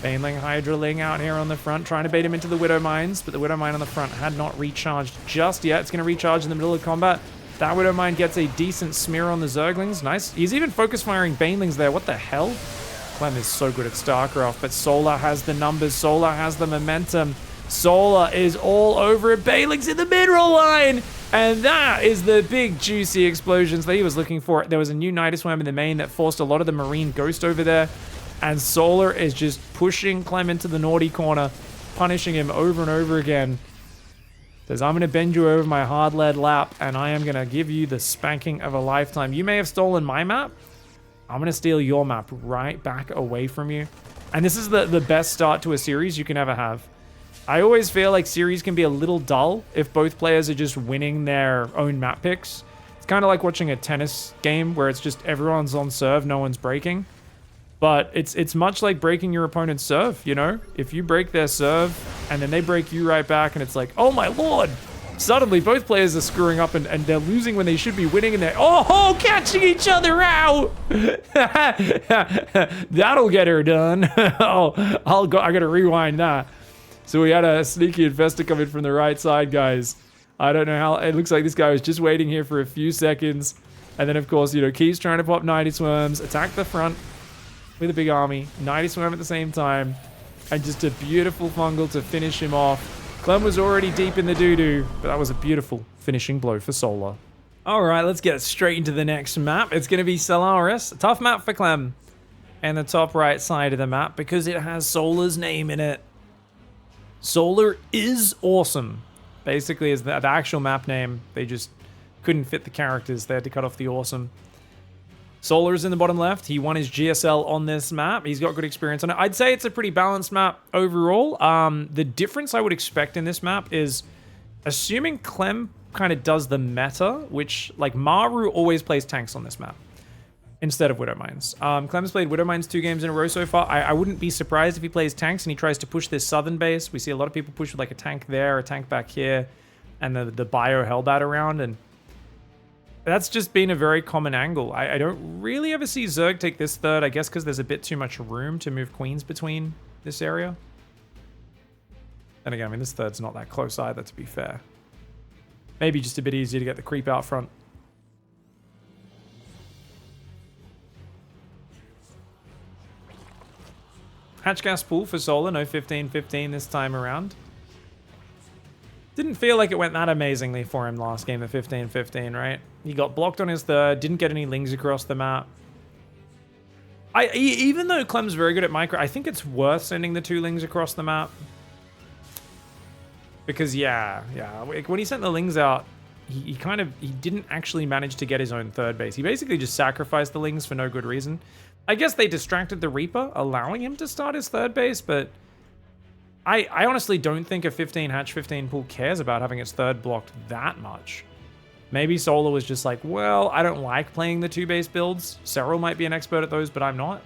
Baneling, Hydraling out here on the front, trying to bait him into the Widow Mines, but the Widow Mine on the front had not recharged just yet. It's going to recharge in the middle of combat. That Widow Mine gets a decent smear on the Zerglings. Nice. He's even focus firing Banelings there. What the hell? Clem is so good at StarCraft, but Solar has the numbers. Solar has the momentum. Solar is all over it. Banelings in the mineral line! And that is the big, juicy explosions that he was looking for. There was a new Nidus Worm in the main that forced a lot of the Marine Ghost over there. And Solar is just pushing Clem into the naughty corner, punishing him over and over again. Says, I'm going to bend you over my hard lead lap, and I am going to give you the spanking of a lifetime. You may have stolen my map. I'm going to steal your map right back away from you. And this is the best start to a series you can ever have. I always feel like series can be a little dull if both players are just winning their own map picks. It's kind of like watching a tennis game where it's just everyone's on serve, no one's breaking. But it's much like breaking your opponent's serve, you know? If you break their serve, and then they break you right back, and it's like, oh my lord! Suddenly, both players are screwing up, and they're losing when they should be winning, and they're, oh, catching each other out! That'll get her done. I gotta rewind that. So we had a sneaky infestor come in from the right side, guys. I don't know how, it looks like this guy was just waiting here for a few seconds. And then, of course, you know, keeps trying to pop Nidus Worms, attack the front with a big army, Nidus Worm at the same time, and just a beautiful fungal to finish him off. Clem was already deep in the doo-doo, but that was a beautiful finishing blow for Solar. All right, let's get straight into the next map. It's going to be Solaris. A tough map for Clem. And the top right side of the map, because it has Solar's name in it. Solar is awesome. Basically, is the actual map name. They just couldn't fit the characters. They had to cut off the awesome. Solar's in the bottom left. He won his GSL on this map. He's got good experience on it. I'd say it's a pretty balanced map overall. The difference I would expect in this map is, assuming Clem kind of does the meta, which, like, Maru always plays tanks on this map instead of Widow Mines. Clem's played Widow Mines 2 games in a row so far. I wouldn't be surprised if he plays tanks and he tries to push this southern base. We see a lot of people push with, like, a tank there, a tank back here, and the bio Hellbat around, and that's just been a very common angle. I don't really ever see Zerg take this third, I guess because there's a bit too much room to move queens between this area. And again, I mean, this third's not that close either, to be fair. Maybe just a bit easier to get the creep out front. Hatch gas pool for Solar, no 15-15 this time around. Didn't feel like it went that amazingly for him last game of 15-15, right? He got blocked on his third, didn't get any lings across the map. Even though Clem's very good at micro, I think it's worth sending the 2 lings across the map. Because yeah, when he sent the lings out, he didn't actually manage to get his own third base. He basically just sacrificed the lings for no good reason. I guess they distracted the Reaper, allowing him to start his third base, but I honestly don't think a 15 hatch 15 pool cares about having its third blocked that much. Maybe Solar was just like, well, I don't like playing the 2 base builds. Serral might be an expert at those, but I'm not.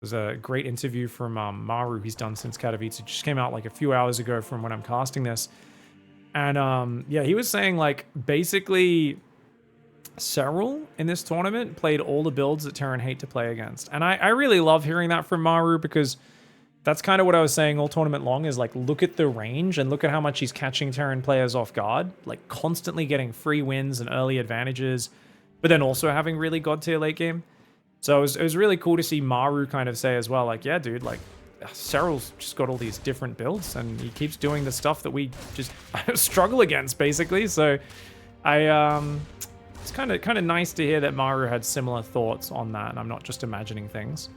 There's a great interview from Maru he's done since Katowice. It just came out like a few hours ago from when I'm casting this. And yeah, he was saying like basically Serral in this tournament played all the builds that Terran hate to play against. And I really love hearing that from Maru, because that's kind of what I was saying all tournament long, is like, look at the range and look at how much he's catching Terran players off guard, like constantly getting free wins and early advantages, but then also having really god tier late game. So it was really cool to see Maru kind of say as well, like, yeah, dude, like, Serral's just got all these different builds and he keeps doing the stuff that we just struggle against, basically. So it's kind of nice to hear that Maru had similar thoughts on that, and I'm not just imagining things.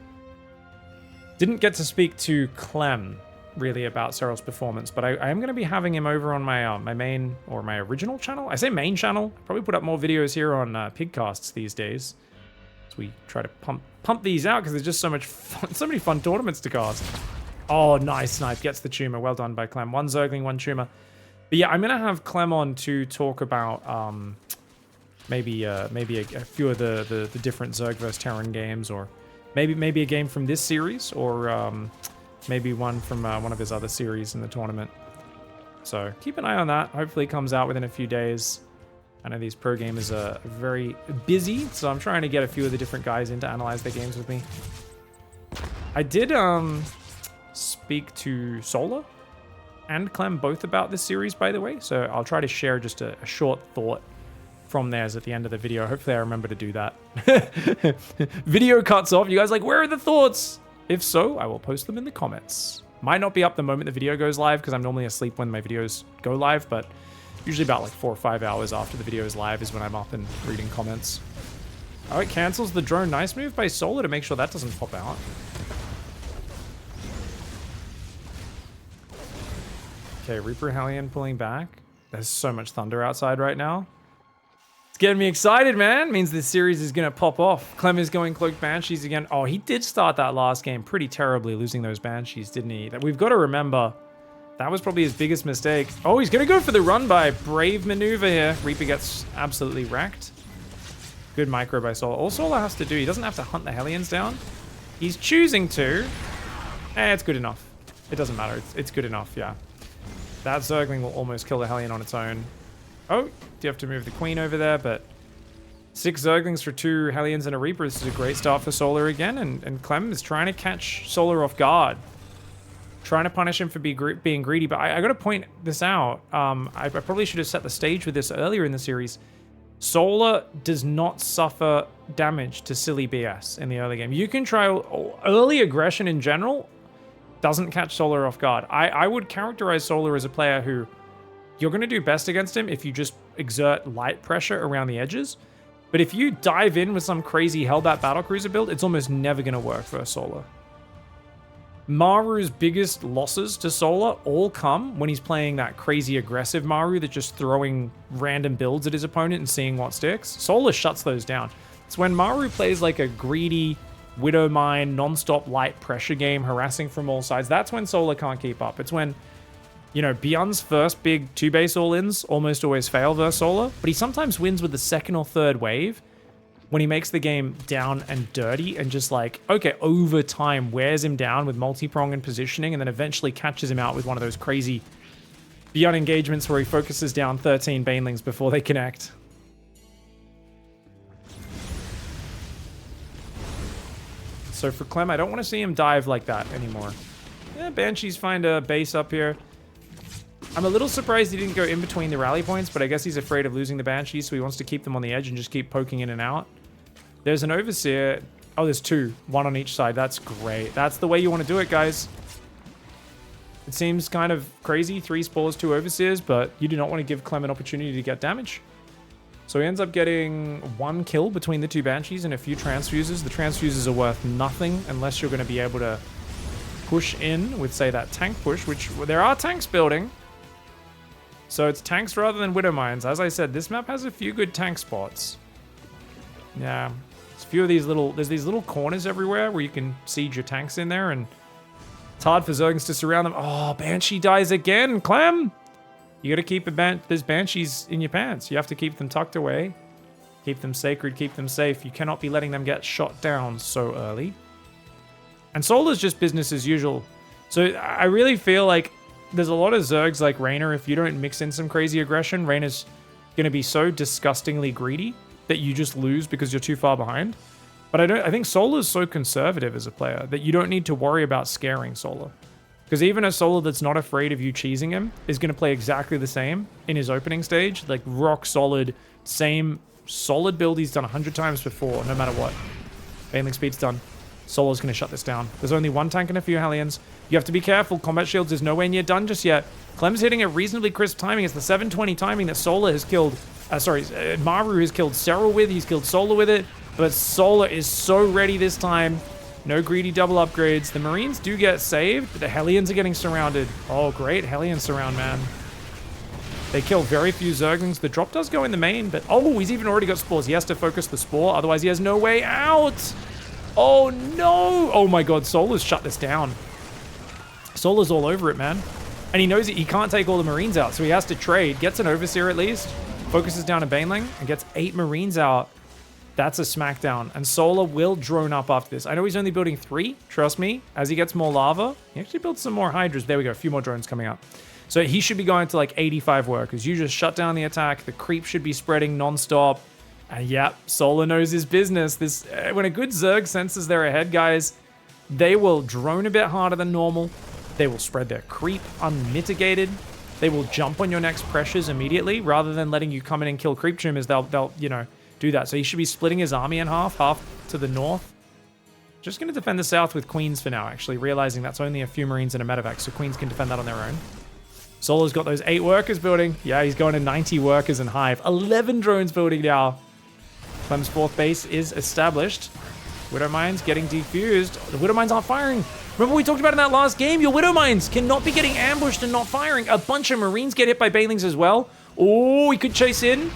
Didn't get to speak to Clem really about Serral's performance, but I am going to be having him over on my my main, or my original channel. I say main channel. I probably put up more videos here on Pigcasts these days, as we try to pump these out, because there's just so much fun, so many fun tournaments to cast. Oh, nice snipe, gets the tumor. Well done by Clem. 1 Zergling, 1 tumor. But yeah, I'm going to have Clem on to talk about maybe a few of the different Zerg vs Terran games, or maybe a game from this series, or maybe one from one of his other series in the tournament. So keep an eye on that. Hopefully it comes out within a few days. I know these pro gamers are very busy, so I'm trying to get a few of the different guys in to analyze their games with me. I did speak to Solar and Clem both about this series, by the way, so I'll try to share just a short thought from theirs at the end of the video. Hopefully I remember to do that. Video cuts off. You guys are like, where are the thoughts? If so, I will post them in the comments. Might not be up the moment the video goes live, because I'm normally asleep when my videos go live, but usually about like 4 or 5 hours after the video is live is when I'm up and reading comments. Oh, it cancels the drone. Nice move by Solar to make sure that doesn't pop out. Okay, Reaper Hellion pulling back. There's so much thunder outside right now. It's getting me excited, man. Means this series is going to pop off. Clem is going Cloaked Banshees again. Oh, he did start that last game pretty terribly, losing those Banshees, didn't he? That we've got to remember, that was probably his biggest mistake. Oh, he's going to go for the run by. Brave maneuver here. Reaper gets absolutely wrecked. Good micro by Solar. All Solar has to do, he doesn't have to hunt the Hellions down. He's choosing to. It's good enough. It doesn't matter. It's good enough, yeah. That Zergling will almost kill the Hellion on its own. Oh, do you have to move the Queen over there? But 6 Zerglings for 2 Hellions and a Reaper. This is a great start for Solar again. And Clem is trying to catch Solar off guard. Trying to punish him for being greedy. But I got to point this out. I probably should have set the stage with this earlier in the series. Solar does not suffer damage to silly BS in the early game. You can try early aggression in general. Doesn't catch Solar off guard. I would characterize Solar as a player who you're going to do best against him if you just exert light pressure around the edges. But if you dive in with some crazy Hellbat Battlecruiser build, it's almost never going to work for Solar. Maru's biggest losses to Solar all come when he's playing that crazy aggressive Maru that's just throwing random builds at his opponent and seeing what sticks. Solar shuts those down. It's when Maru plays like a greedy Widow Mine, non-stop light pressure game, harassing from all sides. That's when Solar can't keep up. It's when, you know, Beyond's first big 2-base all-ins almost always fail versus Solar, but he sometimes wins with the second or third wave when he makes the game down and dirty and just like, okay, over time wears him down with multi-prong and positioning and then eventually catches him out with one of those crazy Beyond engagements where he focuses down 13 Banelings before they connect. So for Clem, I don't want to see him dive like that anymore. Yeah, Banshees find a base up here. I'm a little surprised he didn't go in between the rally points, but I guess he's afraid of losing the Banshees, so he wants to keep them on the edge and just keep poking in and out. There's an Overseer. Oh, there's two. One on each side. That's great. That's the way you want to do it, guys. It seems kind of crazy. 3 Spores, 2 Overseers, but you do not want to give Clem an opportunity to get damage. So he ends up getting 1 kill between the 2 Banshees and a few Transfuses. The Transfuses are worth nothing unless you're going to be able to push in with, say, that tank push, which there are tanks building. So it's tanks rather than Widow Mines. As I said, this map has a few good tank spots. Yeah. There's a few of these there's these little corners everywhere where you can siege your tanks in there, and it's hard for Zerglings to surround them. Oh, Banshee dies again, Clem! You gotta keep there's Banshees in your pants. You have to keep them tucked away. Keep them sacred, keep them safe. You cannot be letting them get shot down so early. And Solar's just business as usual. So I really feel like there's a lot of Zergs like Raynor. If you don't mix in some crazy aggression, Raynor's gonna be so disgustingly greedy that you just lose because you're too far behind. But I think Solar's so conservative as a player that you don't need to worry about scaring Solar. Because even a Solar that's not afraid of you cheesing him is going to play exactly the same in his opening stage. Like rock solid, same solid build he's done 100 times before, no matter what. Baneling speed's done. Solar's going to shut this down. There's only 1 tank and a few Hellions. You have to be careful. Combat Shields is nowhere near done just yet. Clem's hitting a reasonably crisp timing. It's the 720 timing that Solar has killed. Maru has killed Serral with. He's killed Solar with it. But Solar is so ready this time. No greedy double upgrades. The Marines do get saved, but the Hellions are getting surrounded. Oh, great. Hellion surround, man. They kill very few Zerglings. The drop does go in the main, but... Oh, he's even already got spores. He has to focus the spore, otherwise he has no way out. Oh, no. Oh, my God. Solar's shut this down. Solar's all over it, man. And he knows that he can't take all the Marines out, so he has to trade. Gets an Overseer at least. Focuses down a Baneling and gets 8 Marines out. That's a smackdown. And Solar will drone up after this. I know he's only building 3. Trust me. As he gets more lava, he actually builds some more Hydras. There we go. A few more drones coming up. So he should be going to like 85 workers. You just shut down the attack. The creep should be spreading non-stop. And yep, Solar knows his business. When a good Zerg senses they're ahead, guys, they will drone a bit harder than normal. They will spread their creep unmitigated. They will jump on your next pressures immediately rather than letting you come in and kill creep trimmers. They'll you know, do that. So he should be splitting his army in half to the north. Just going to defend the south with Queens for now, actually, realizing that's only a few Marines and a medevac, so Queens can defend that on their own. Solar's got those 8 workers building. Yeah, he's going to 90 workers in Hive. 11 drones building now. Clem's 4th base is established. Widow Mines getting defused. The Widow Mines aren't firing. Remember we talked about in that last game? Your Widow Mines cannot be getting ambushed and not firing. A bunch of Marines get hit by Banelings as well. Oh, he could chase in.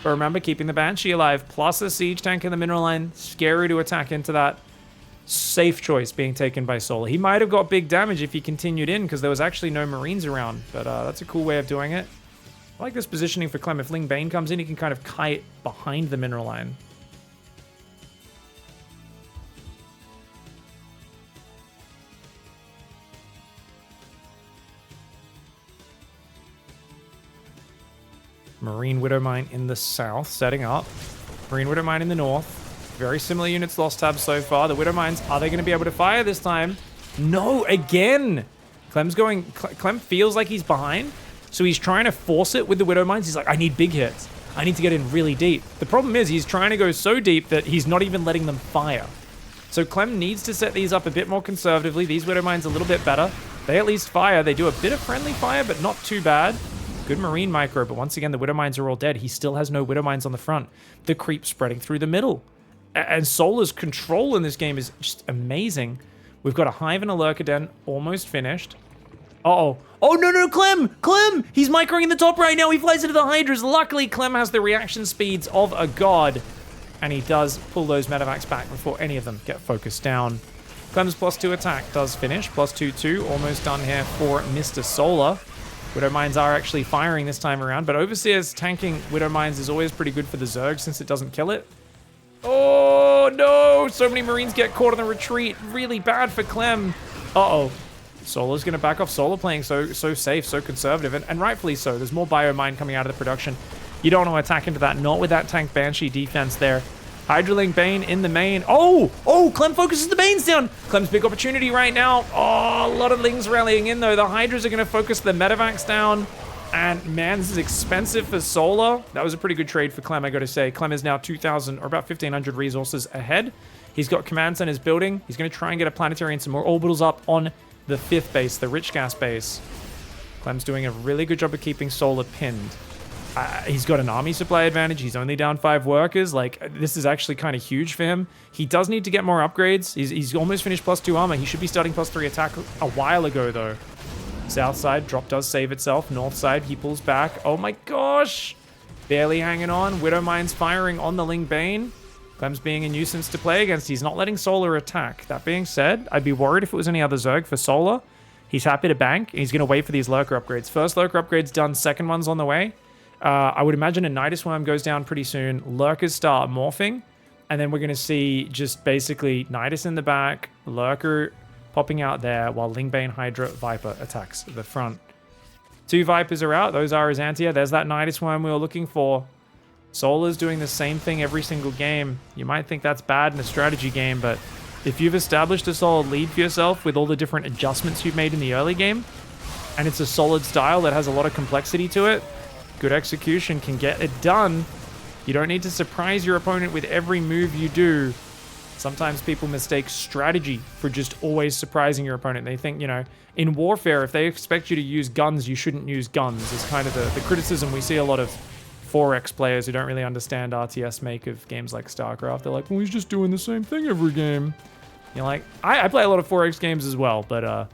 But remember, keeping the Banshee alive, plus a siege tank in the mineral line. Scary to attack into that. Safe choice being taken by Solar. He might have got big damage if he continued in, because there was actually no Marines around. But that's a cool way of doing it. I like this positioning for Clem. If Ling Bane comes in, he can kind of kite behind the mineral line. Marine Widow Mine in the south, setting up. Marine Widow Mine in the north. Very similar units lost tab so far. The Widow Mines, are they going to be able to fire this time? No, again! Clem feels like he's behind, so he's trying to force it with the Widow Mines. He's like, I need big hits. I need to get in really deep. The problem is he's trying to go so deep that he's not even letting them fire. So Clem needs to set these up a bit more conservatively. These Widow Mines a little bit better. They at least fire. They do a bit of friendly fire, but not too bad. Good Marine micro, but once again, the Widow Mines are all dead. He still has no Widow Mines on the front. The creep spreading through the middle. And Solar's control in this game is just amazing. We've got a Hive and a Lurker Den almost finished. Uh-oh. Oh, no, Clem! Clem! He's microing in the top right now. He flies into the Hydras. Luckily, Clem has the reaction speeds of a god. And he does pull those medevacs back before any of them get focused down. Clem's +2 attack does finish. +2/2, almost done here for Mr. Solar. Widow Mines are actually firing this time around, but Overseer's tanking Widow Mines is always pretty good for the Zerg since it doesn't kill it. Oh, no! So many Marines get caught in the retreat. Really bad for Clem. Uh-oh. Solar's going to back off. Solar playing so safe, so conservative, and rightfully so. There's more Biomine coming out of the production. You don't want to attack into that, not with that tank Banshee defense there. Hydraling Bane in the main. Oh, Clem focuses the Banes down. Clem's big opportunity right now. Oh, a lot of Lings rallying in though. The Hydras are going to focus the medevacs down. And man, this is expensive for Solar. That was a pretty good trade for Clem, I got to say. Clem is now 2,000 or about 1,500 resources ahead. He's got command centers building. He's going to try and get a planetary and some more orbitals up on the 5th base, the Rich Gas base. Clem's doing a really good job of keeping Solar pinned. He's got an army supply advantage. He's only down 5 workers. Like, this is actually kind of huge for him. He does need to get more upgrades. He's almost finished +2 armor. He should be starting +3 attack a while ago, though. South side, drop does save itself. North side, he pulls back. Oh my gosh! Barely hanging on. Widow Mine's firing on the Ling Bane. Clem's being a nuisance to play against. He's not letting Solar attack. That being said, I'd be worried if it was any other Zerg for Solar. He's happy to bank. He's going to wait for these Lurker upgrades. First Lurker upgrade's done. Second one's on the way. I would imagine a Nidus Worm goes down pretty soon. Lurkers start morphing. And then we're going to see just basically Nidus in the back. Lurker popping out there while Lingbane, Hydra, Viper attacks the front. 2 Vipers are out. Those are his Antia. There's that Nidus Worm we were looking for. Solar's doing the same thing every single game. You might think that's bad in a strategy game, but if you've established a solid lead for yourself with all the different adjustments you've made in the early game, and it's a solid style that has a lot of complexity to it, good execution can get it done. You don't need to surprise your opponent with every move you do. Sometimes people mistake strategy for just always surprising your opponent. They think, you know, in warfare, if they expect you to use guns, you shouldn't use guns. It's kind of the criticism we see a lot of 4X players who don't really understand RTS make of games like StarCraft. They're like, well, he's just doing the same thing every game. You're like, I play a lot of 4X games as well, but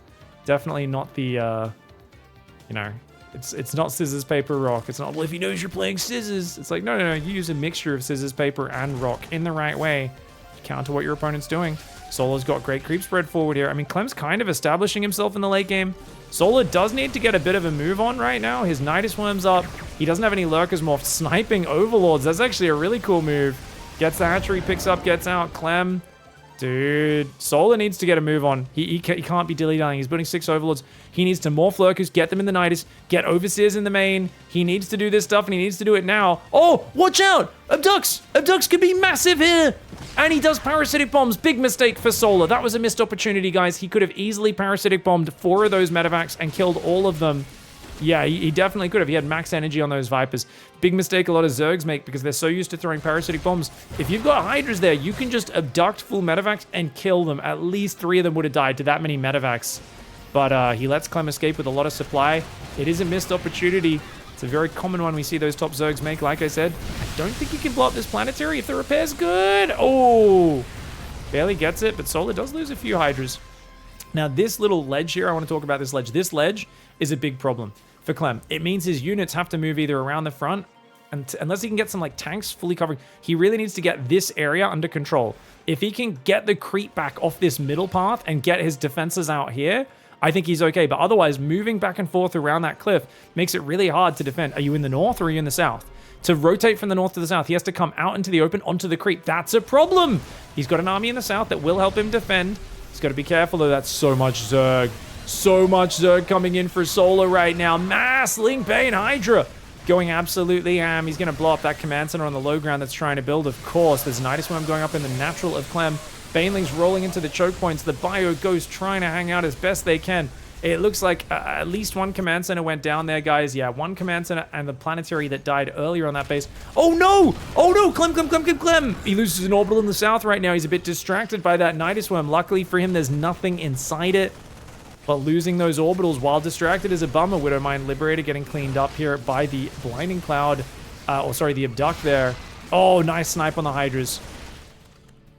definitely not the, you know, it's not scissors, paper, rock. It's not, well, if he knows you're playing scissors. It's like, no, you use a mixture of scissors, paper, and rock in the right way. Counter what your opponent's doing. Solar's got great creep spread forward here. I mean, Clem's kind of establishing himself in the late game. Solar does need to get a bit of a move on right now. His Nidus Worm's up. He doesn't have any Lurkers morphed. Sniping Overlords. That's actually a really cool move. Gets the hatchery, picks up, gets out. Clem. Dude, Solar needs to get a move on. He can't be dilly-dallying. He's building 6 Overlords. He needs to morph Lurkers, get them in the Nidus, get Overseers in the main. He needs to do this stuff, and he needs to do it now. Oh, watch out! Abducts! Abducts could be massive here! And he does Parasitic Bombs. Big mistake for Solar. That was a missed opportunity, guys. He could have easily Parasitic Bombed 4 of those medevacs and killed all of them. Yeah, he definitely could have. He had max energy on those Vipers. Big mistake a lot of Zergs make because they're so used to throwing Parasitic Bombs. If you've got Hydras there, you can just abduct full medevacs and kill them. At least 3 of them would have died to that many medevacs. But he lets Clem escape with a lot of supply. It is a missed opportunity. It's a very common one we see those top Zergs make. Like I said, I don't think you can blow up this planetary if the repair's good. Oh, barely gets it, but Solar does lose a few Hydras. Now, this little ledge here, I want to talk about this ledge. This ledge is a big problem for Clem. It means his units have to move either around the front, and unless he can get some like tanks fully covering, he really needs to get this area under control. If he can get the creep back off this middle path and get his defenses out here, I think he's okay. But otherwise, moving back and forth around that cliff makes it really hard to defend. Are you in the north or are you in the south? To rotate from the north to the south, he has to come out into the open onto the creep. That's a problem. He's got an army in the south that will help him defend. He's got to be careful, though. That's so much Zerg. So much Zerg coming in for Solar right now. Mass Link Bane Hydra going absolutely ham. He's going to blow up that command center on the low ground that's trying to build, of course. There's Nidus Worm going up in the natural of Clem. Banelings rolling into the choke points. The Bio Ghost trying to hang out as best they can. It looks like at least 1 command center went down there, guys. Yeah, 1 command center and the planetary that died earlier on that base. Oh no! Oh no! Clem! He loses an orbital in the south right now. He's a bit distracted by that Nidus Worm. Luckily for him, there's nothing inside it. But losing those orbitals while distracted is a bummer. Widowmine Liberator getting cleaned up here by the Blinding Cloud. The Abduct there. Oh, nice snipe on the Hydras.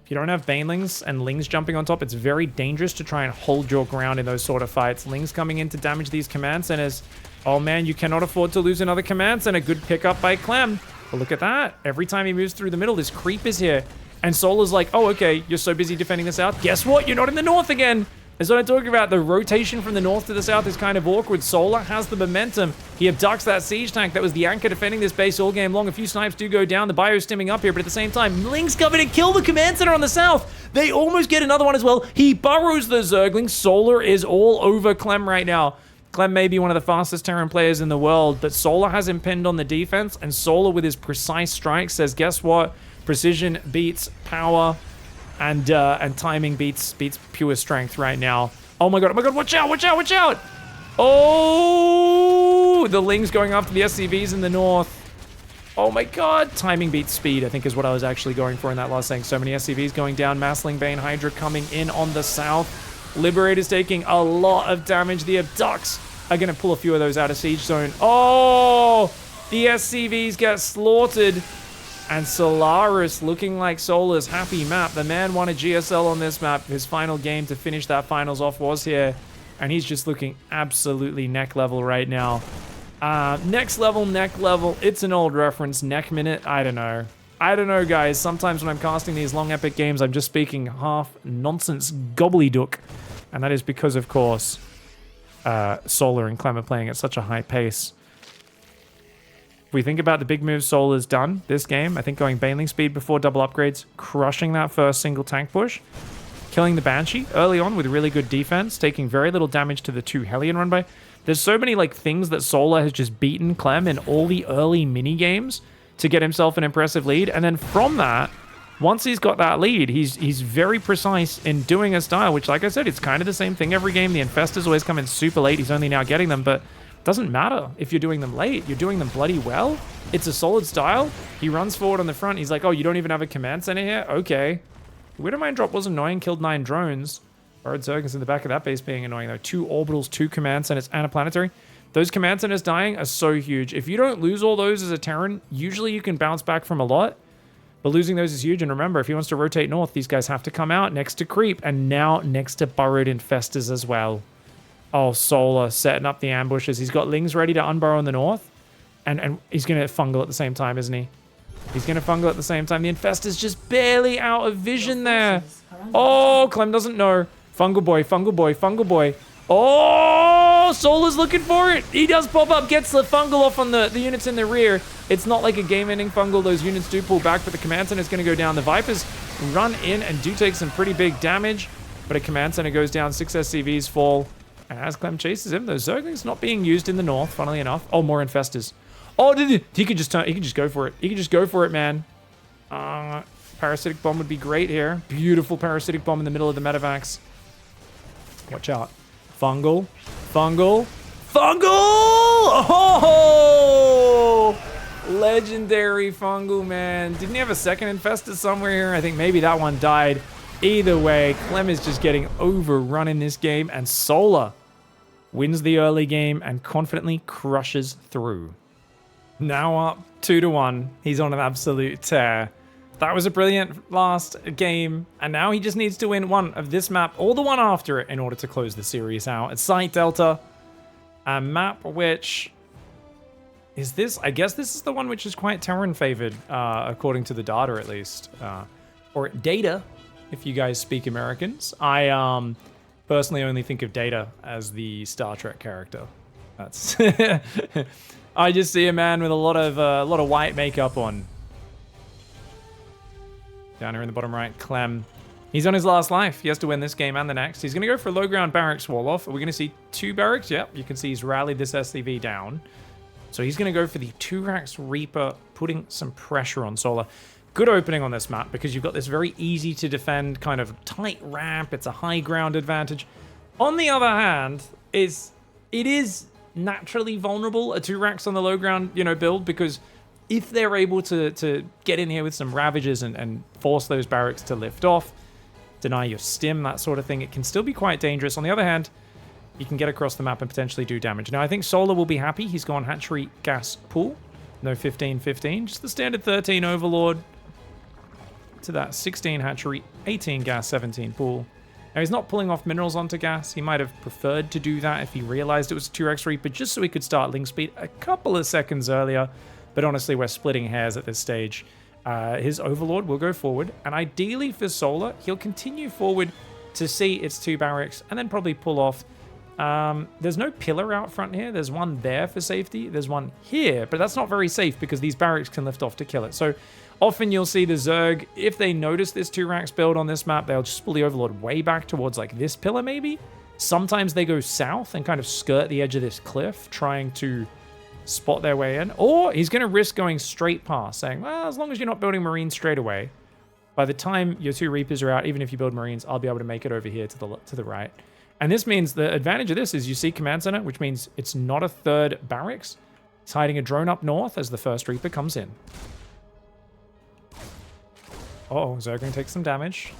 If you don't have Banelings and Lings jumping on top, it's very dangerous to try and hold your ground in those sort of fights. Lings coming in to damage these command centers. Oh man, you cannot afford to lose another command center. Good pickup by Clem. But look at that. Every time he moves through the middle, this creep is here. And Solar's like, oh, okay, you're so busy defending the south. Guess what? You're not in the north again. That's what I'm talking about. The rotation from the north to the south is kind of awkward. Solar has the momentum. He abducts that siege tank that was the anchor defending this base all game long. A few snipes do go down. The bio's stimming up here, but at the same time, Lings coming and kill the command center on the south. They almost get another one as well. He burrows the Zergling. Solar is all over Clem right now. Clem may be one of the fastest Terran players in the world, but Solar has him pinned on the defense, and Solar with his precise strike says, guess what? Precision beats power. And timing beats pure strength right now. Oh my god, watch out, watch out, watch out! Oh, the Lings going after the SCVs in the north. Oh my god, timing beats speed, I think is what I was actually going for in that last thing. So many SCVs going down, Massling, Bane, Hydra coming in on the south. Liberator's taking a lot of damage. The Abducts are gonna pull a few of those out of siege zone. Oh, the SCVs get slaughtered. And Solaris looking like Solar's happy map. The man won a GSL on this map. His final game to finish that finals off was here. And he's just looking absolutely neck level right now. Next level, neck level. It's an old reference. Neck minute. I don't know. I don't know, guys. Sometimes when I'm casting these long epic games, I'm just speaking half nonsense gobbledygook. And that is because, of course, Solar and Clem are playing at such a high pace. We think about the big moves Solar's done this game. I think going Baneling speed before double upgrades, crushing that first single tank push, killing the Banshee early on with really good defense, taking very little damage to the 2 Hellion run by. There's so many like things that Solar has just beaten Clem in all the early mini games to get himself an impressive lead. And then from that, once he's got that lead, he's very precise in doing a style, which like I said, it's kind of the same thing every game. The Infestors always come in super late. He's only now getting them, but doesn't matter if you're doing them late. You're doing them bloody well. It's a solid style. He runs forward on the front. He's like, oh, you don't even have a command center here? Okay. Widowmine drop was annoying. Killed 9 drones. Burrowed Zergans in the back of that base being annoying, though. 2 orbitals, 2 command centers, and a planetary. Those command centers dying are so huge. If you don't lose all those as a Terran, usually you can bounce back from a lot. But losing those is huge. And remember, if he wants to rotate north, these guys have to come out next to Creep. And now next to Burrowed Infestors as well. Oh, Solar setting up the ambushes. He's got Lings ready to unburrow in the north. And he's going to fungal at the same time, isn't he? He's going to fungal at the same time. The Infestor's just barely out of vision there. Oh, Clem doesn't know. Fungal boy, fungal boy, fungal boy. Oh, Solar's looking for it. He does pop up, gets the fungal off on the units in the rear. It's not like a game-ending fungal. Those units do pull back, but the command center is going to go down. The Vipers run in and do take some pretty big damage. But a command center goes down. 6 SCVs fall. And as Clem chases him, those Zerglings not being used in the north, funnily enough. Oh, more Infestors. Oh, he could just turn. He could just go for it. He could just go for it, man. Parasitic Bomb would be great here. Beautiful Parasitic Bomb in the middle of the Medivacs. Watch out. Fungal. Fungal. Fungal! Oh! Legendary Fungal, man. Didn't he have a second Infestor somewhere here? I think maybe that one died. Either way, Clem is just getting overrun in this game, and Solar wins the early game and confidently crushes through. Now up 2-1. He's on an absolute tear. That was a brilliant last game, and now he just needs to win one of this map or the one after it in order to close the series out. It's Site Delta, a map which is this. I guess this is the one which is quite Terran favored, according to the data at least, or data. If you guys speak Americans, I personally only think of Data as the Star Trek character. That's I just see a man with a lot of white makeup on. Down here in the bottom right, Clem. He's on his last life. He has to win this game and the next. He's going to go for a low ground barracks wall off. Are we going to see 2 barracks? Yep, you can see he's rallied this SCV down. So he's going to go for the 2-Rax Reaper, putting some pressure on Solar. Good opening on this map because you've got this very easy to defend kind of tight ramp. It's a high ground advantage. On the other hand, it is naturally vulnerable, a 2-Rax on the low ground, build, because if they're able to get in here with some Ravages and force those barracks to lift off, deny your stim, that sort of thing, it can still be quite dangerous. On the other hand, you can get across the map and potentially do damage. Now, I think Solar will be happy. He's gone hatchery gas pool. No 15-15, just the standard 13 Overlord. to that 16 hatchery, 18 gas, 17 pool. Now, he's not pulling off minerals onto gas. He might have preferred to do that if he realized it was a 2x Reaper, just so he could start link speed a couple of seconds earlier. But honestly, we're splitting hairs at this stage. His Overlord will go forward, and ideally for Solar, he'll continue forward to see its 2 barracks, and then probably pull off. There's no pillar out front here. There's one there for safety. There's one here, but that's not very safe because these barracks can lift off to kill it. So often you'll see the Zerg, if they notice this 2 racks build on this map, they'll just pull the Overlord way back towards like this pillar maybe. Sometimes they go south and kind of skirt the edge of this cliff, trying to spot their way in. Or he's going to risk going straight past, saying, well, as long as you're not building Marines straight away, by the time your 2 Reapers are out, even if you build Marines, I'll be able to make it over here to the right. And this means the advantage of this is you see Command Center, which means it's not a 3rd barracks. It's hiding a drone up north as the first Reaper comes in. Oh, Zergling takes some damage.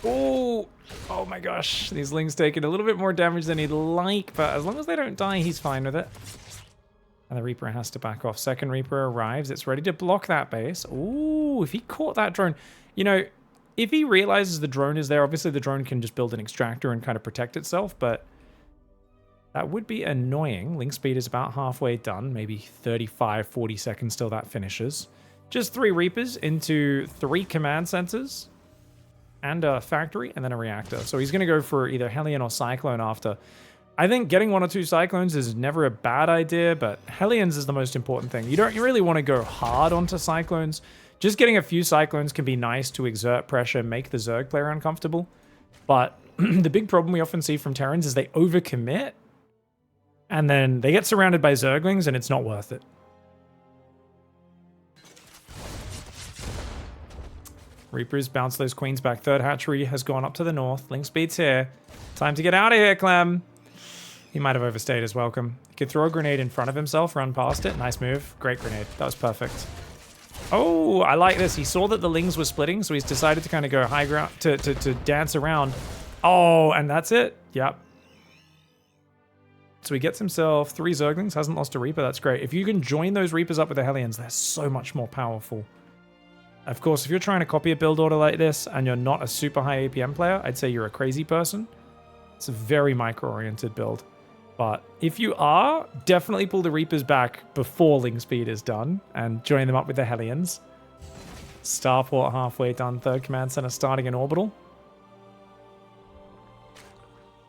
Oh my gosh. These Lings taking a little bit more damage than he'd like, but as long as they don't die, he's fine with it. And the Reaper has to back off. Second Reaper arrives. It's ready to block that base. Ooh, if he caught that drone, you know, if he realizes the drone is there, obviously the drone can just build an extractor and kind of protect itself, but that would be annoying. Link speed is about halfway done, maybe 35, 40 seconds till that finishes. Just 3 Reapers into 3 command centers and a factory and then a reactor. So he's going to go for either Hellion or Cyclone after. I think getting 1 or 2 Cyclones is never a bad idea, but Hellions is the most important thing. You don't really want to go hard onto Cyclones. Just getting a few Cyclones can be nice to exert pressure, make the Zerg player uncomfortable. But the big problem we often see from Terrans is they overcommit, and then they get surrounded by Zerglings, and it's not worth it. Reapers bounce those Queens back. 3rd hatchery has gone up to the north. Link speed's here. Time to get out of here, Clem. He might have overstayed his welcome. He could throw a grenade in front of himself, run past it. Nice move. Great grenade. That was perfect. Oh, I like this. He saw that the Lings were splitting, so he's decided to kind of go high ground to dance around. Oh, and that's it. Yep. So he gets himself 3 Zerglings, hasn't lost a Reaper. That's great. If you can join those Reapers up with the Hellions, they're so much more powerful. Of course, if you're trying to copy a build order like this and you're not a super high APM player, I'd say you're a crazy person. It's a very micro-oriented build. But if you are, definitely pull the Reapers back before Link speed is done and join them up with the Hellions. Starport halfway done. 3rd command center starting in orbital.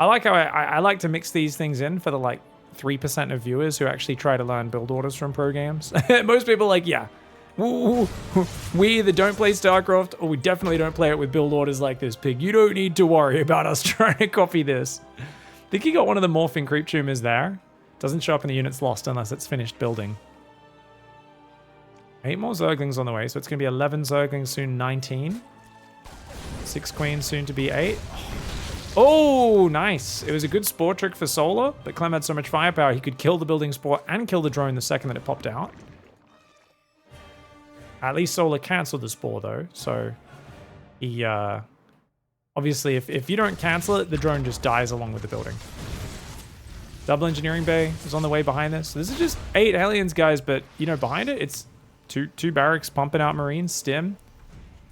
I like how I like to mix these things in for the like 3% of viewers who actually try to learn build orders from pro games. Most people are like, yeah, we either don't play StarCraft or we definitely don't play it with build orders like this, Pig. You don't need to worry about us trying to copy this. I think he got one of the morphing creep tumors there. Doesn't show up in the units lost unless it's finished building. 8 more Zerglings on the way, so it's going to be 11 Zerglings, soon 19. 6 Queens, soon to be 8. Oh, nice. It was a good spore trick for Solar, but Clem had so much firepower he could kill the building spore and kill the drone the second that it popped out. At least Solar cancelled the spore though, so he obviously if you don't cancel it, the drone just dies along with the building. Double engineering bay is on the way behind this. So this is just 8 Hellions, guys, but you know, behind it, it's two barracks pumping out Marines, stim.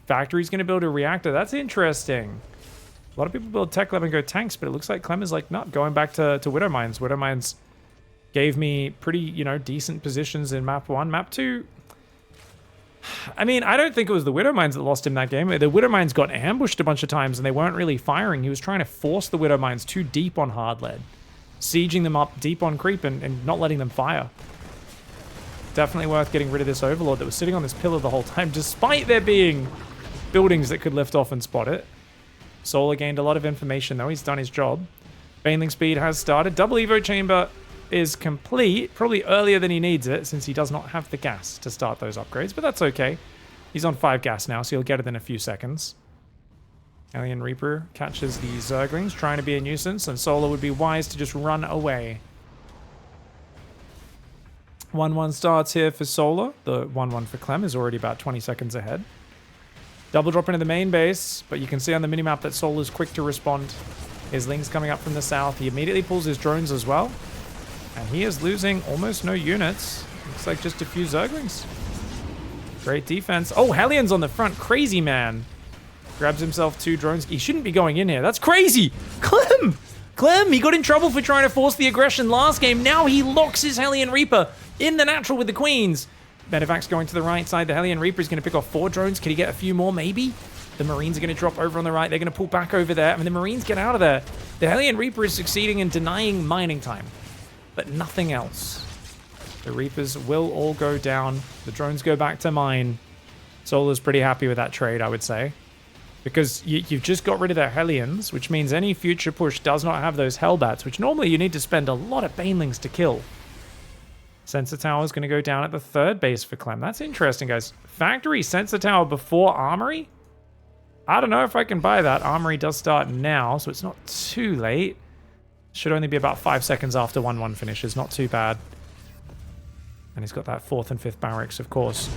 Factory's gonna build a reactor. That's interesting. A lot of people build tech lab and go tanks, but it looks like Clem is like, not going back to Widow Mines. Widow Mines gave me pretty, you know, decent positions in map 1. Map 2, I mean, I don't think it was the Widow Mines that lost him that game. The Widow Mines got ambushed a bunch of times and they weren't really firing. He was trying to force the Widow Mines too deep on hard lead, sieging them up deep on creep and not letting them fire. Definitely worth getting rid of this Overlord that was sitting on this pillar the whole time, despite there being buildings that could lift off and spot it. Solar gained a lot of information though. He's done his job. Baneling speed has started. Double Evo chamber is complete, probably earlier than he needs it since he does not have the gas to start those upgrades, but that's okay. He's on 5 gas now, so he'll get it in a few seconds. Alien Reaper catches the Zerglings, trying to be a nuisance, and Solar would be wise to just run away. 1-1 starts here for Solar. The 1-1 for Clem is already about 20 seconds ahead. Double drop into the main base, but you can see on the minimap that Solar's quick to respond. His Ling's coming up from the south. He immediately pulls his drones as well. And he is losing almost no units. Looks like just a few Zerglings. Great defense. Oh, Hellion's on the front. Crazy man. Grabs himself 2 drones. He shouldn't be going in here. That's crazy. Clem! Clem, he got in trouble for trying to force the aggression last game. Now he locks his Hellion Reaper in the natural with the queens. Medevac's going to the right side. The Hellion Reaper is going to pick off 4 drones. Can he get a few more? Maybe. The Marines are going to drop over on the right. They're going to pull back over there. I mean, the Marines get out of there. The Hellion Reaper is succeeding in denying mining time, but nothing else. The Reapers will all go down. The drones go back to mine. Solar's pretty happy with that trade, I would say. Because you've just got rid of their Hellions, which means any future push does not have those Hellbats, which normally you need to spend a lot of Banelings to kill. Sensor Tower is going to go down at the 3rd base for Clem. That's interesting, guys. Factory Sensor Tower before Armory? I don't know if I can buy that. Armory does start now, so it's not too late. Should only be about 5 seconds after 1-1 finishes. Not too bad. And he's got that 4th and 5th barracks, of course,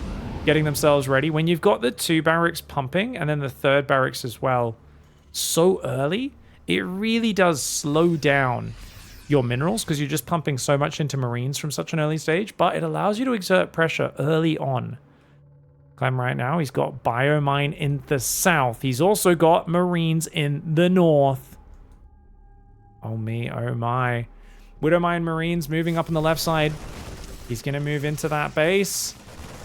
getting themselves ready. When you've got the 2 barracks pumping and then the 3rd barracks as well so early, it really does slow down your minerals because you're just pumping so much into Marines from such an early stage, but it allows you to exert pressure early on. Clem right now, he's got Biomine in the south. He's also got Marines in the north. Oh me, oh my. Widowmine Marines moving up on the left side. He's going to move into that base.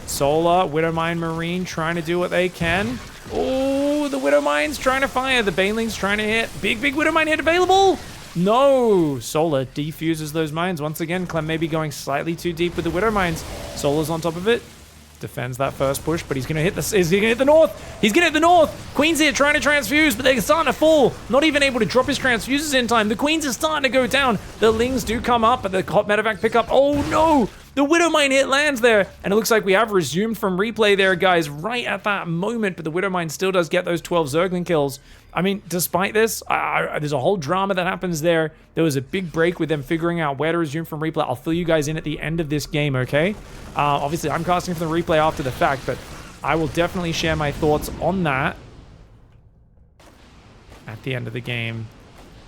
Solar, Widowmine Marine trying to do what they can. Oh, the Widowmine's trying to fire. The Baneling's trying to hit. Big Widowmine hit available. No. Solar defuses those mines. Once again, Clem may be going slightly too deep with the Widowmines. Solar's on top of it. Defends that first push, but he's going to hit the... Is he going to hit the north? He's going to hit the north. Queen's here trying to transfuse, but they're starting to fall. Not even able to drop his transfuses in time. The Queens are starting to go down. The Lings do come up, but the hot medevac pick up. Oh, no. The Widowmine hit lands there, and it looks like we have resumed from replay there, guys, right at that moment, but the Widowmine still does get those 12 Zergling kills. I mean, despite this, there's a whole drama that happens there. There was a big break with them figuring out where to resume from replay. I'll fill you guys in at the end of this game, okay? Obviously, I'm casting for the replay after the fact, but I will definitely share my thoughts on that at the end of the game.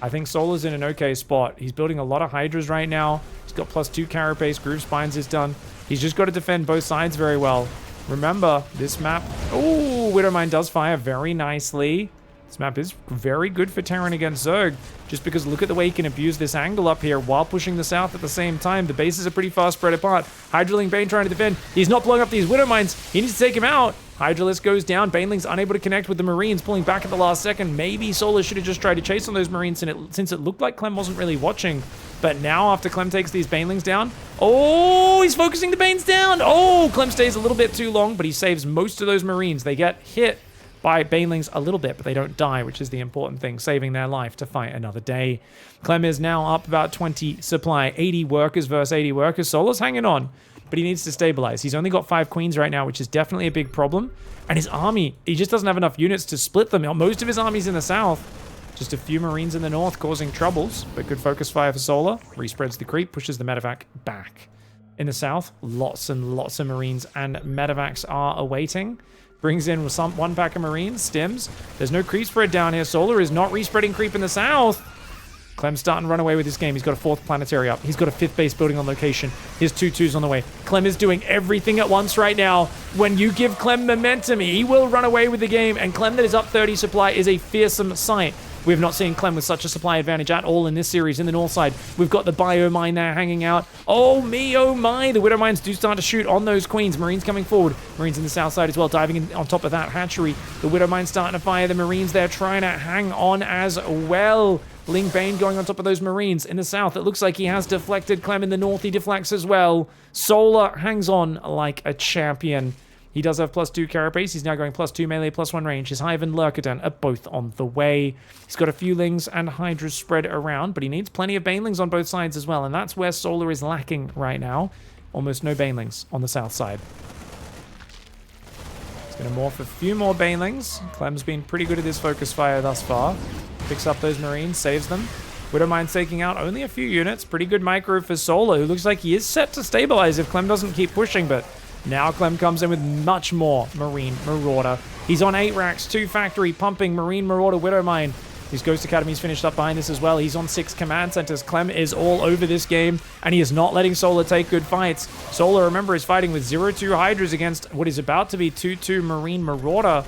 I think Solar's in an okay spot. He's building a lot of Hydras right now. He's got +2 Carapace. Groove Spines is done. He's just got to defend both sides very well. Remember, this map... Oh, Widowmine does fire very nicely. This map is very good for Terran against Zerg, just because look at the way he can abuse this angle up here while pushing the south at the same time. The bases are pretty far spread apart. Hydraling Bane trying to defend. He's not blowing up these Widowmines. He needs to take him out. Hydralisk goes down. Baneling's unable to connect with the Marines, pulling back at the last second. Maybe Solar should have just tried to chase on those Marines since it looked like Clem wasn't really watching. But now, after Clem takes these Banelings down... Oh, he's focusing the Banes down! Oh, Clem stays a little bit too long, but he saves most of those Marines. They get hit by Banelings a little bit, but they don't die, which is the important thing, saving their life to fight another day. Clem is now up about 20 supply, 80 workers versus 80 workers. Solar's hanging on, but he needs to stabilize. He's only got 5 queens right now, which is definitely a big problem. And his army, he just doesn't have enough units to split them. Most of his army's in the south. Just a few Marines in the north causing troubles, but good focus fire for Solar. Respreads the creep, pushes the medevac back. In the south, lots and lots of Marines and medevacs are awaiting. Brings in one pack of Marines, stims. There's no creep spread down here. Solar is not respreading creep in the south. Clem's starting to run away with this game. He's got a 4th planetary up. He's got a 5th base building on location. His 2-2s on the way. Clem is doing everything at once right now. When you give Clem momentum, he will run away with the game. And Clem that is up 30 supply is a fearsome sight. We have not seen Clem with such a supply advantage at all in this series. In the north side, we've got the Biomine there hanging out. Oh me, oh my. The Widowmines do start to shoot on those Queens. Marines coming forward. Marines in the south side as well, diving in on top of that hatchery. The Widowmine starting to fire. The Marines there trying to hang on as well. Ling Bane going on top of those Marines. In the south, it looks like he has deflected. Clem in the north, he deflects as well. Solar hangs on like a champion. He does have +2 Carapace. He's now going +2 melee, +1 range. His Hive and Lurkadan are both on the way. He's got a few Lings and Hydras spread around, but he needs plenty of Banelings on both sides as well, and that's where Solar is lacking right now. Almost no Banelings on the south side. He's going to morph a few more Banelings. Clem's been pretty good at his focus fire thus far. Picks up those Marines, saves them. Widowmine's taking out only a few units. Pretty good micro for Solar, who looks like he is set to stabilize if Clem doesn't keep pushing, but now Clem comes in with much more Marine Marauder. He's on 8 racks, 2 factory, pumping Marine Marauder Widowmine. His Ghost Academy's finished up behind this as well. He's on 6 command centers. Clem is all over this game, and he is not letting Solar take good fights. Solar, remember, is fighting with 0-2 Hydras against what is about to be 2-2 Marine Marauder.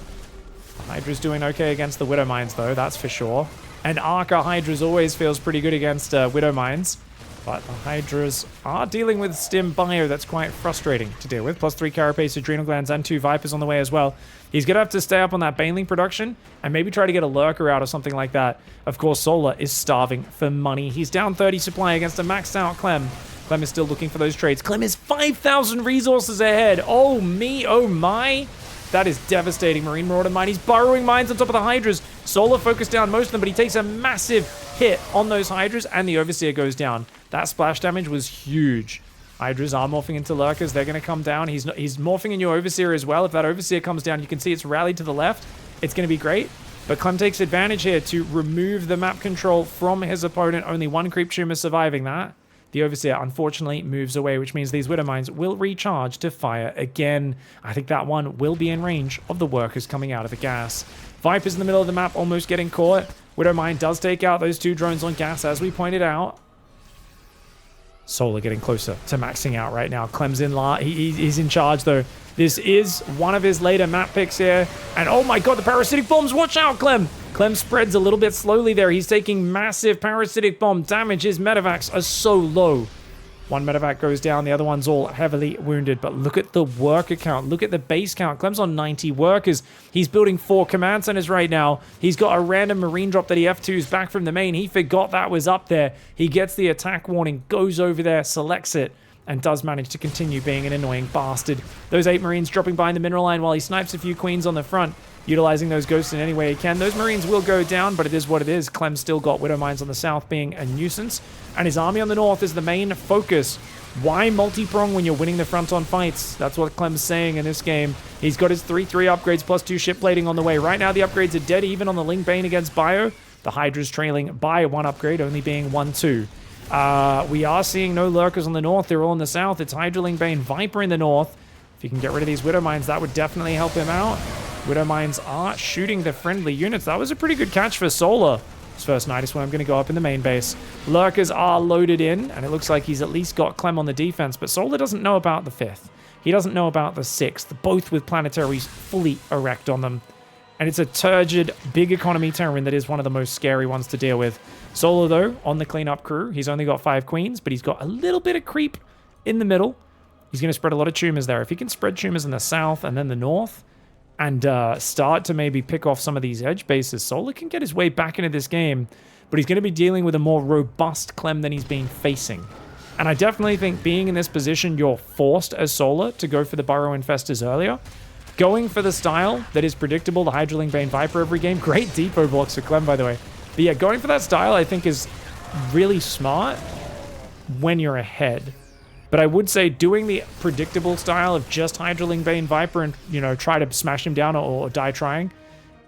Hydra's doing okay against the Widow Mines, though, that's for sure. And Arca Hydras always feels pretty good against Widow Mines. But the Hydras are dealing with Stim Bio. That's quite frustrating to deal with. Plus 3 Carapace, Adrenal Glands, and 2 Vipers on the way as well. He's going to have to stay up on that Baneling production and maybe try to get a Lurker out or something like that. Of course, Solar is starving for money. He's down 30 supply against a maxed out Clem. Clem is still looking for those trades. Clem is 5,000 resources ahead. Oh me, oh my. That is devastating. Marine Marauder mine. He's burrowing mines on top of the Hydras. Solar focused down most of them, but he takes a massive hit on those Hydras, and the Overseer goes down. That splash damage was huge. Hydras are morphing into Lurkers. They're going to come down. He's morphing in your Overseer as well. If that Overseer comes down, you can see it's rallied to the left. It's going to be great. But Clem takes advantage here to remove the map control from his opponent. Only 1 Creep Tumor surviving that. The Overseer, unfortunately, moves away, which means these Widow Mines will recharge to fire again. I think that one will be in range of the Workers coming out of the gas. Viper's in the middle of the map, almost getting caught. Widow Mine does take out those 2 drones on gas, as we pointed out. Solar getting closer to maxing out right now. Clem's in he's in charge, though. This is one of his later map picks here. And oh my god, the Parasitic Bombs! Watch out, Clem! Clem spreads a little bit slowly there. He's taking massive Parasitic Bomb damage. His medevacs are so low. 1 medevac goes down. The other one's all heavily wounded. But look at the worker count. Look at the base count. Clem's on 90 workers. He's building 4 command centers right now. He's got a random Marine drop that he F2s back from the main. He forgot that was up there. He gets the attack warning, goes over there, selects it, and does manage to continue being an annoying bastard. Those 8 Marines dropping behind the mineral line while he snipes a few Queens on the front, utilizing those ghosts in any way he can. Those Marines will go down, but it is what it is. Clem's still got Widow Mines on the south being a nuisance, and his army on the north is the main focus. Why multi-prong when you're winning the front on fights? That's what Clem's saying in this game. He's got his 3-3 upgrades plus 2 ship plating on the way. Right now the upgrades are dead even on the Ling Bane against Bio. The Hydra's trailing by 1 upgrade, only being 1-2. We are seeing no Lurkers on the north. They're all in the south. It's Hydra, Ling Bane, Viper in the north. If you can get rid of these Widow Mines, that would definitely help him out. Widow Mines are shooting the friendly units. That was a pretty good catch for Solar. His first Nidus one, I'm going to go up in the main base. Lurkers are loaded in, and it looks like he's at least got Clem on the defense, but Solar doesn't know about the 5th. He doesn't know about the 6th, both with planetaries fully erect on them. And it's a turgid, big economy Terran that is one of the most scary ones to deal with. Solar, though, on the cleanup crew, he's only got 5 queens, but he's got a little bit of creep in the middle. He's going to spread a lot of tumors there. If he can spread tumors in the south and then the north, and start to maybe pick off some of these edge bases, Solar can get his way back into this game, but he's going to be dealing with a more robust Clem than he's been facing. And I definitely think being in this position, you're forced as Solar to go for the Burrow Infestors earlier. Going for the style that is predictable, the Hydraling Bane Viper every game. Great depot blocks for Clem, by the way. But yeah, going for that style I think is really smart when you're ahead. But I would say doing the predictable style of just Hydraling Bane Viper and, you know, try to smash him down or die trying.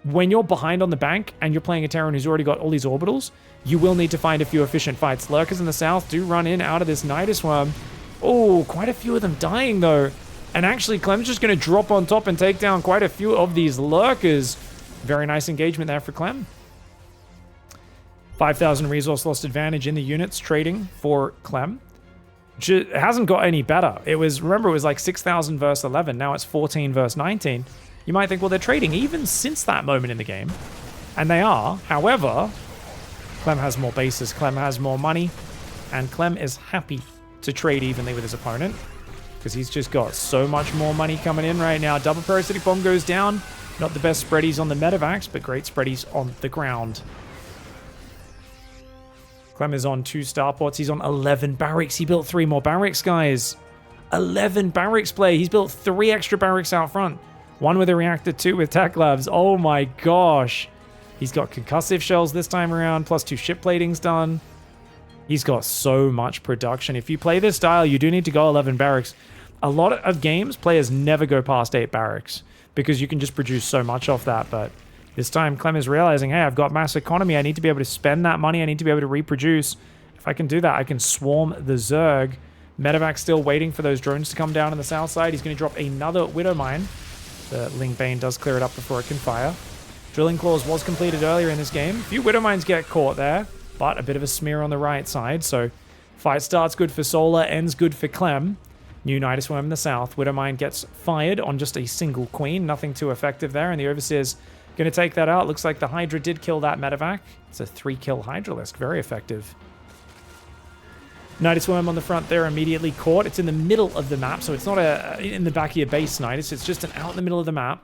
When you're behind on the bank and you're playing a Terran who's already got all these orbitals, you will need to find a few efficient fights. Lurkers in the south do run in out of this Nidus Worm. Oh, quite a few of them dying though. And actually, Clem's just going to drop on top and take down quite a few of these Lurkers. Very nice engagement there for Clem. 5,000 resource lost advantage in the units trading for Clem. It hasn't got any better. Remember, it was like 6,000 versus 11. Now it's 14 versus 19. You might think, well, they're trading even since that moment in the game. And they are. However, Clem has more bases. Clem has more money. And Clem is happy to trade evenly with his opponent, because he's just got so much more money coming in right now. Double Parasitic Bomb goes down. Not the best spreadies on the medevacs, but great spreadies on the ground. Clem is on 2 starports. He's on 11 barracks. He built 3 more barracks, guys. 11 barracks play. He's built 3 extra barracks out front. 1 with a reactor, 2 with tech labs. Oh my gosh. He's got concussive shells this time around, plus 2 ship platings done. He's got so much production. If you play this style, you do need to go 11 barracks. A lot of games, players never go past 8 barracks because you can just produce so much off that, but this time, Clem is realizing, hey, I've got mass economy. I need to be able to spend that money. I need to be able to reproduce. If I can do that, I can swarm the Zerg. Medevac's still waiting for those drones to come down on the south side. He's going to drop another Widow Mine. The Ling Bane does clear it up before it can fire. Drilling Claws was completed earlier in this game. A few Widowmines get caught there, but a bit of a smear on the right side. So fight starts good for Solar, ends good for Clem. New Nidus Worm in the south. Widowmine gets fired on just a single queen. Nothing too effective there, and the Overseer's going to take that out. Looks like the Hydra did kill that medevac. It's a 3-kill Hydralisk. Very effective. Nidus Worm on the front there, immediately caught. It's in the middle of the map, so it's not in the back of your base Nidus. It's just out in the middle of the map.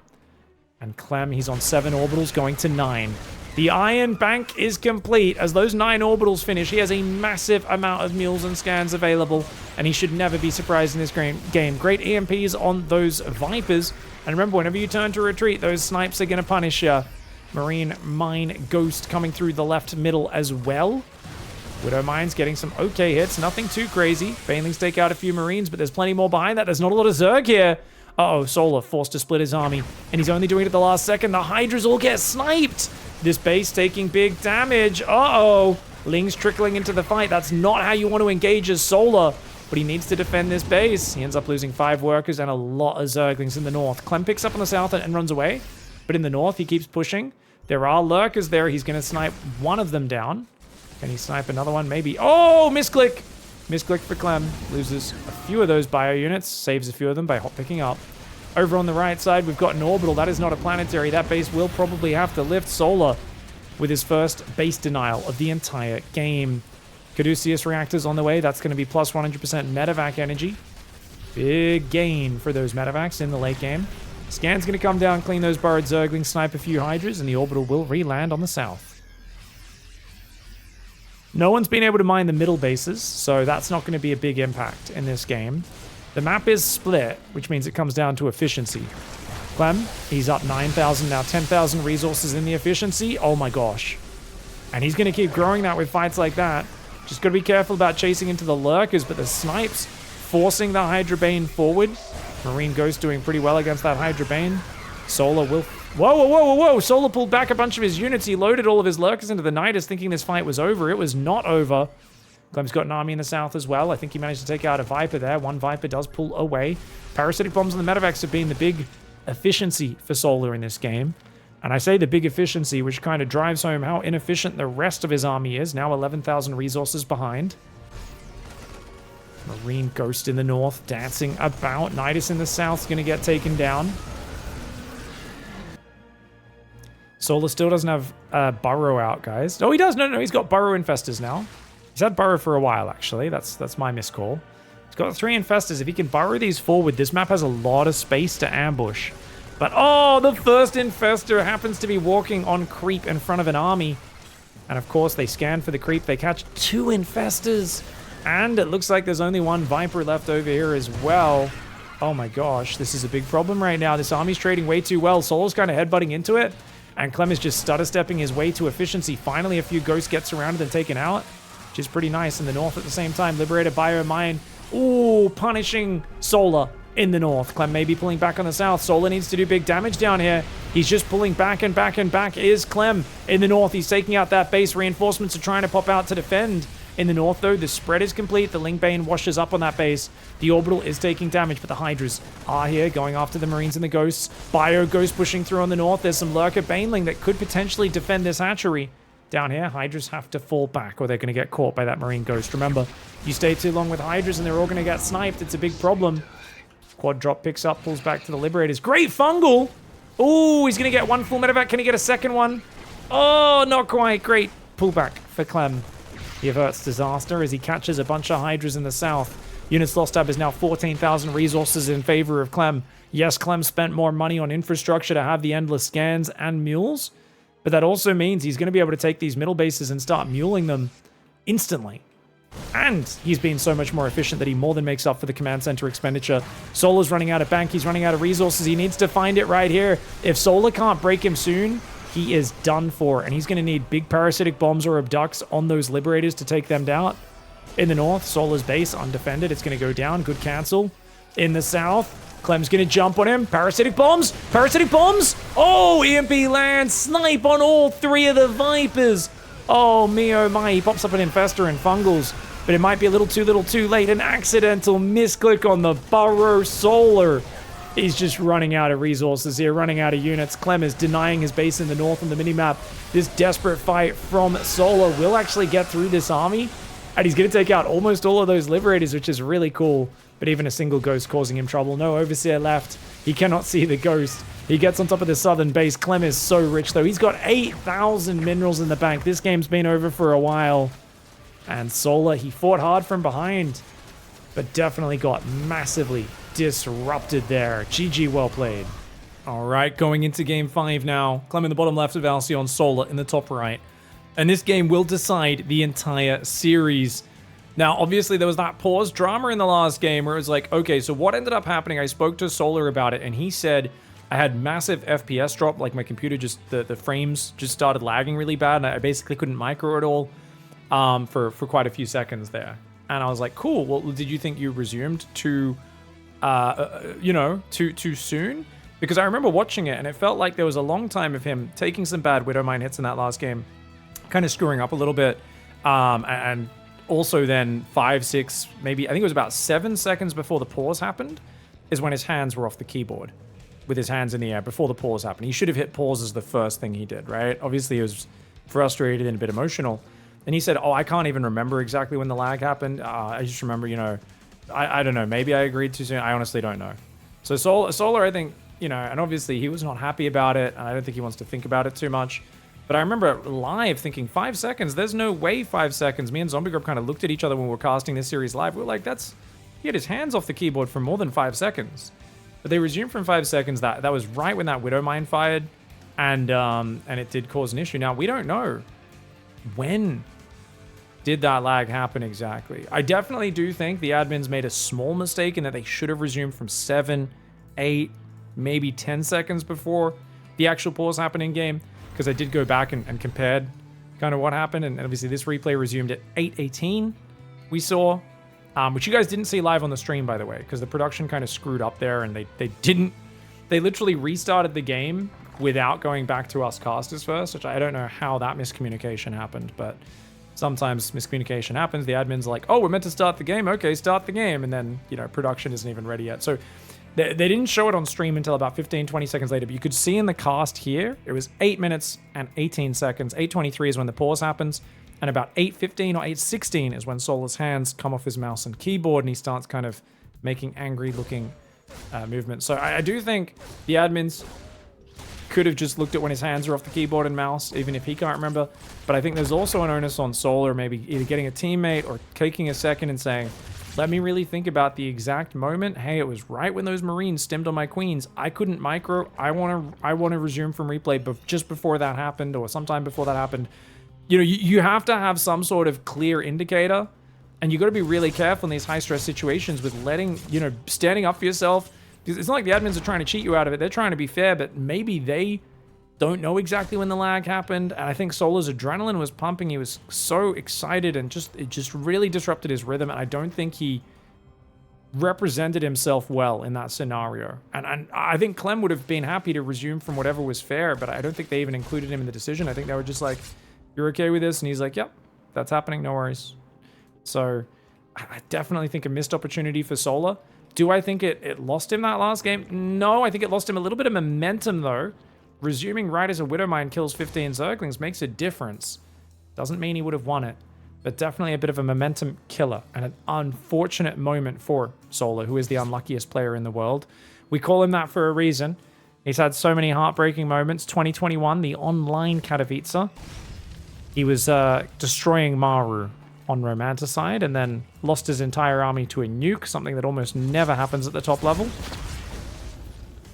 And Clem, he's on 7 orbitals, going to 9. The Iron Bank is complete. As those 9 orbitals finish, he has a massive amount of mules and scans available, and he should never be surprised in this game. Great EMPs on those Vipers. And remember, whenever you turn to retreat, those snipes are going to punish you. Marine Mine Ghost coming through the left middle as well. Widowmine's getting some okay hits, nothing too crazy. Banelings take out a few Marines, but there's plenty more behind that. There's not a lot of Zerg here. Uh-oh, Solar forced to split his army, and he's only doing it at the last second. The Hydras all get sniped. This base taking big damage. Uh-oh. Ling's trickling into the fight. That's not how you want to engage as Solar, but he needs to defend this base. He ends up losing 5 workers and a lot of Zerglings in the north. Clem picks up on the south and runs away, but in the north, he keeps pushing. There are lurkers there. He's going to snipe one of them down. Can he snipe another one? Maybe. Oh, misclick. Misclick for Clem. Loses a few of those bio units. Saves a few of them by hot picking up. Over on the right side, we've got an orbital. That is not a planetary. That base will probably have to lift Solar with his first base denial of the entire game. Caduceus reactors on the way. That's going to be plus 100% medevac energy. Big gain for those medevacs in the late game. Scan's going to come down, clean those burrowed Zerglings, snipe a few Hydras, and the orbital will re-land on the south. No one's been able to mine the middle bases, so that's not going to be a big impact in this game. The map is split, which means it comes down to efficiency. Clem, he's up 9,000 now, 10,000 resources in the efficiency. Oh my gosh. And he's going to keep growing that with fights like that. Just got to be careful about chasing into the lurkers, but the snipes forcing the Hydra Bane forward. Marine Ghost doing pretty well against that Hydra Bane. Solar will... Whoa, whoa, whoa, whoa, whoa! Solar pulled back a bunch of his units. He loaded all of his lurkers into the Nidus thinking this fight was over. It was not over. Clem's got an army in the south as well. I think he managed to take out a Viper there. One Viper does pull away. Parasitic bombs on the medevacs have been the big efficiency for Solar in this game. And I say the big efficiency, which kind of drives home how inefficient the rest of his army is. Now 11,000 resources behind. Marine Ghost in the north dancing about. Nidus in the south is going to get taken down. Solar still doesn't have Burrow out, guys. Oh, he does. No, he's got Burrow Infestors now. He's had Burrow for a while, actually. That's my miscall. He's got 3 Infestors. If he can burrow these forward, this map has a lot of space to ambush. But, oh, the first Infestor happens to be walking on creep in front of an army. And, of course, they scan for the creep. They catch 2 Infestors. And it looks like there's only 1 Viper left over here as well. Oh, my gosh. This is a big problem right now. This army's trading way too well. Solar's kind of headbutting into it. And Clem is just stutter-stepping his way to efficiency. Finally, a few ghosts get surrounded and taken out, which is pretty nice in the north at the same time. Liberated Biomine. Ooh, punishing Solar in the north. Clem may be pulling back on the south. Solar needs to do big damage down here. He's just pulling back and back and back is Clem in the north. He's taking out that base. Reinforcements are trying to pop out to defend. In the north, though, the spread is complete. The Lingbane washes up on that base. The orbital is taking damage, but the Hydras are here, going after the Marines and the Ghosts. Bio Ghost pushing through on the north. There's some Lurker Baneling that could potentially defend this hatchery. Down here, Hydras have to fall back, or they're going to get caught by that Marine Ghost. Remember, you stay too long with Hydras and they're all going to get sniped. It's a big problem. Quad drop picks up, pulls back to the Liberators. Great Fungal! Ooh, he's going to get 1 full medevac. Can he get a second one? Oh, not quite. Great pullback for Clem. He averts disaster as he catches a bunch of Hydras in the south. Units lost tab is now 14,000 resources in favor of Clem. Yes, Clem spent more money on infrastructure to have the endless scans and mules, but that also means he's going to be able to take these middle bases and start muling them instantly. And he's been so much more efficient that he more than makes up for the command center expenditure. Solar's running out of bank. He's running out of resources. He needs to find it right here. If Solar can't break him soon, he is done for, and he's going to need big parasitic bombs or abducts on those Liberators to take them down. In the north, Solar's base undefended. It's going to go down. Good cancel. In the south, Clem's going to jump on him. Parasitic bombs! Parasitic bombs! Oh, EMP lands. Snipe on all 3 of the Vipers. Oh, me, oh my. He pops up an Infestor and Fungals, but it might be a little too late. An accidental misclick on the Burrow Solar. He's just running out of resources here, running out of units. Clem is denying his base in the north on the minimap. This desperate fight from Solar will actually get through this army, and he's going to take out almost all of those Liberators, which is really cool. But even a single ghost causing him trouble. No Overseer left. He cannot see the ghost. He gets on top of the southern base. Clem is so rich, though. He's got 8,000 minerals in the bank. This game's been over for a while. And Solar, he fought hard from behind, but definitely got massively disrupted there. GG, well played. All right, going into game 5 now. Clem in the bottom left of Alcyon, Solar in the top right. And this game will decide the entire series. Now, obviously, there was that pause drama in the last game where it was like, okay, so what ended up happening? I spoke to Solar about it, and he said I had massive FPS drop. Like, my computer just, the frames just started lagging really bad, and I basically couldn't micro at all for quite a few seconds there. And I was like, cool, well, did you think you resumed too soon? Because I remember watching it, and it felt like there was a long time of him taking some bad Widowmine hits in that last game, kind of screwing up a little bit, and also then 5, 6, maybe, I think it was about 7 seconds before the pause happened, is when his hands were off the keyboard, with his hands in the air before the pause happened. He should have hit pause as the first thing he did, right? Obviously, he was frustrated and a bit emotional. And he said, oh, I can't even remember exactly when the lag happened. I just remember, I don't know, maybe I agreed too soon. I honestly don't know. So Solar, I think, and obviously he was not happy about it, and I don't think he wants to think about it too much. But I remember live thinking, 5 seconds? There's no way 5 seconds. Me and Zombie Grub kind of looked at each other when we were casting this series live. We were like, he had his hands off the keyboard for more than 5 seconds. But they resumed from 5 seconds. That was right when that Widowmine fired, and it did cause an issue. Now, we don't know when did that lag happen exactly. I definitely do think the admins made a small mistake in that they should have resumed from 7, 8, maybe 10 seconds before the actual pause happened in game, because I did go back and compared kind of what happened, and obviously this replay resumed at 8:18 we saw, which you guys didn't see live on the stream, by the way, because the production kind of screwed up there, and they literally restarted the game without going back to us casters first, which I don't know how that miscommunication happened, but sometimes miscommunication happens. The admin's like, oh, we're meant to start the game. Okay, start the game. And then, production isn't even ready yet. So they didn't show it on stream until about 15, 20 seconds later. But you could see in the cast here, it was 8 minutes and 18 seconds. 8:23 is when the pause happens. And about 8:15 or 8:16 is when Solar's hands come off his mouse and keyboard, and he starts kind of making angry-looking movements. So I do think the admins could have just looked at when his hands are off the keyboard and mouse, even if he can't remember. But I think there's also an onus on Solar, maybe either getting a teammate or taking a second and saying, let me really think about the exact moment. Hey, it was right when those Marines stemmed on my Queens. I couldn't micro. I want to resume from replay just before that happened, or sometime before that happened. You have to have some sort of clear indicator, and you got to be really careful in these high-stress situations with letting, standing up for yourself. It's not like the admins are trying to cheat you out of it. They're trying to be fair, but maybe they don't know exactly when the lag happened. And I think Solar's adrenaline was pumping. He was so excited, and it just really disrupted his rhythm. And I don't think he represented himself well in that scenario. And I think Clem would have been happy to resume from whatever was fair, but I don't think they even included him in the decision. I think they were just like, you're okay with this? And he's like, yep, that's happening. No worries. So I definitely think a missed opportunity for Solar. Do I think it lost him that last game? No, I think it lost him a little bit of momentum, though. Resuming right as a Widowmine kills 15 Zerglings makes a difference. Doesn't mean he would have won it, but definitely a bit of a momentum killer and an unfortunate moment for Solar, who is the unluckiest player in the world. We call him that for a reason. He's had so many heartbreaking moments. 2021, the online Katowice. He was destroying Maru on Romanticide, and then lost his entire army to a nuke, something that almost never happens at the top level.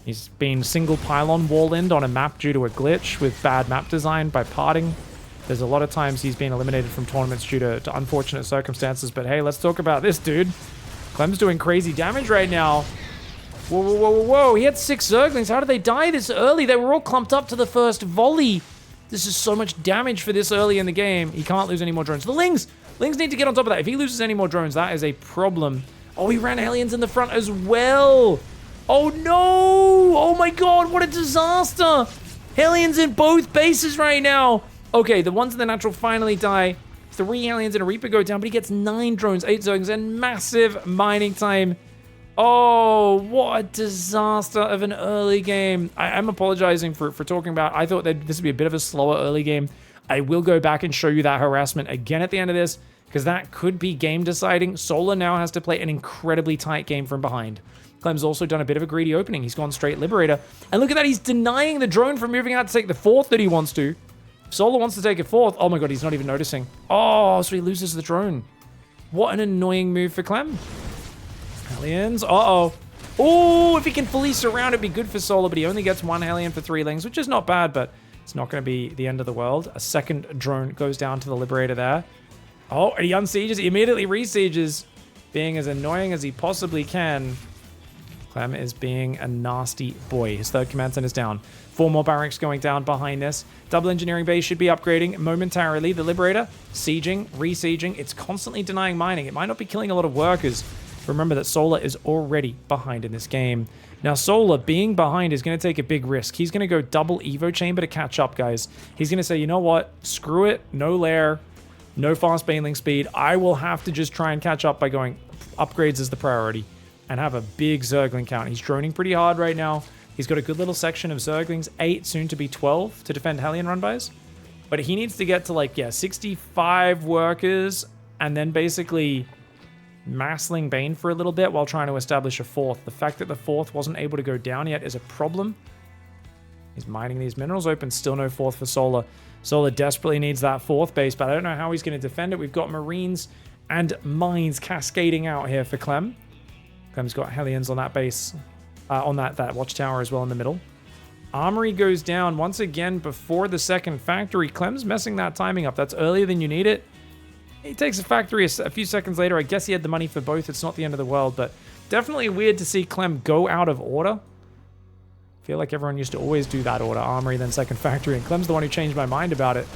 He's been single pylon wall-inned on a map due to a glitch with bad map design by parting. There's a lot of times he's been eliminated from tournaments due to unfortunate circumstances, but hey, let's talk about this dude. Clem's doing crazy damage right now. Whoa, whoa, whoa, whoa, whoa. He had 6 Zerglings. How did they die this early? They were all clumped up to the first volley. This is so much damage for this early in the game. He can't lose any more drones. The Lings! Lings need to get on top of that. If he loses any more drones, that is a problem. Oh, he ran Hellions in the front as well. Oh, no! Oh, my God, what a disaster! Hellions in both bases right now. Okay, the ones in the natural finally die. 3 Hellions and a Reaper go down, but he gets 9 drones, 8 Zerglings, and massive mining time. Oh, what a disaster of an early game. I'm apologizing for talking about, I thought that this would be a bit of a slower early game. I will go back and show you that harassment again at the end of this, because that could be game deciding. Solar now has to play an incredibly tight game from behind. Clem's also done a bit of a greedy opening. He's gone straight Liberator. And look at that, he's denying the drone from moving out to take the fourth that he wants to. If Solar wants to take it fourth, oh my god, he's not even noticing. Oh, so he loses the drone. What an annoying move for Clem. Hellions, uh-oh. Oh, if he can fully surround, it'd be good for Solar, but he only gets one Hellion for 3 lings, which is not bad, but it's not going to be the end of the world. A second drone goes down to the Liberator there. Oh, and he unsieges, he immediately resieges, being as annoying as he possibly can. Clem is being a nasty boy. His third command center is down. 4 more barracks going down behind this. Double engineering base should be upgrading momentarily. The Liberator, sieging, resieging. It's constantly denying mining. It might not be killing a lot of workers. Remember that Solar is already behind in this game. Now, Solar being behind is going to take a big risk. He's going to go double Evo Chamber to catch up, guys. He's going to say, you know what? Screw it. No lair. No fast baneling speed. I will have to just try and catch up by going upgrades as the priority and have a big Zergling count. He's droning pretty hard right now. He's got a good little section of Zerglings, 8, soon to be 12, to defend Hellion run-bys. But he needs to get to, like, yeah, 65 workers and then basically massling Bane for a little bit while trying to establish a fourth. The fact that the fourth wasn't able to go down yet is a problem. He's mining these minerals open, still no fourth for Solar. Solar desperately needs that fourth base, but I don't know how he's going to defend it. We've got Marines and Mines cascading out here for Clem. Clem's got Hellions on that base, on that watchtower as well in the middle. Armory goes down once again before the second factory. Clem's messing that timing up. That's earlier than you need it. He takes a factory a few seconds later. I guess he had the money for both. It's not the end of the world, but definitely weird to see Clem go out of order. I feel like everyone used to always do that order. Armory, then second factory, and Clem's the one who changed my mind about it.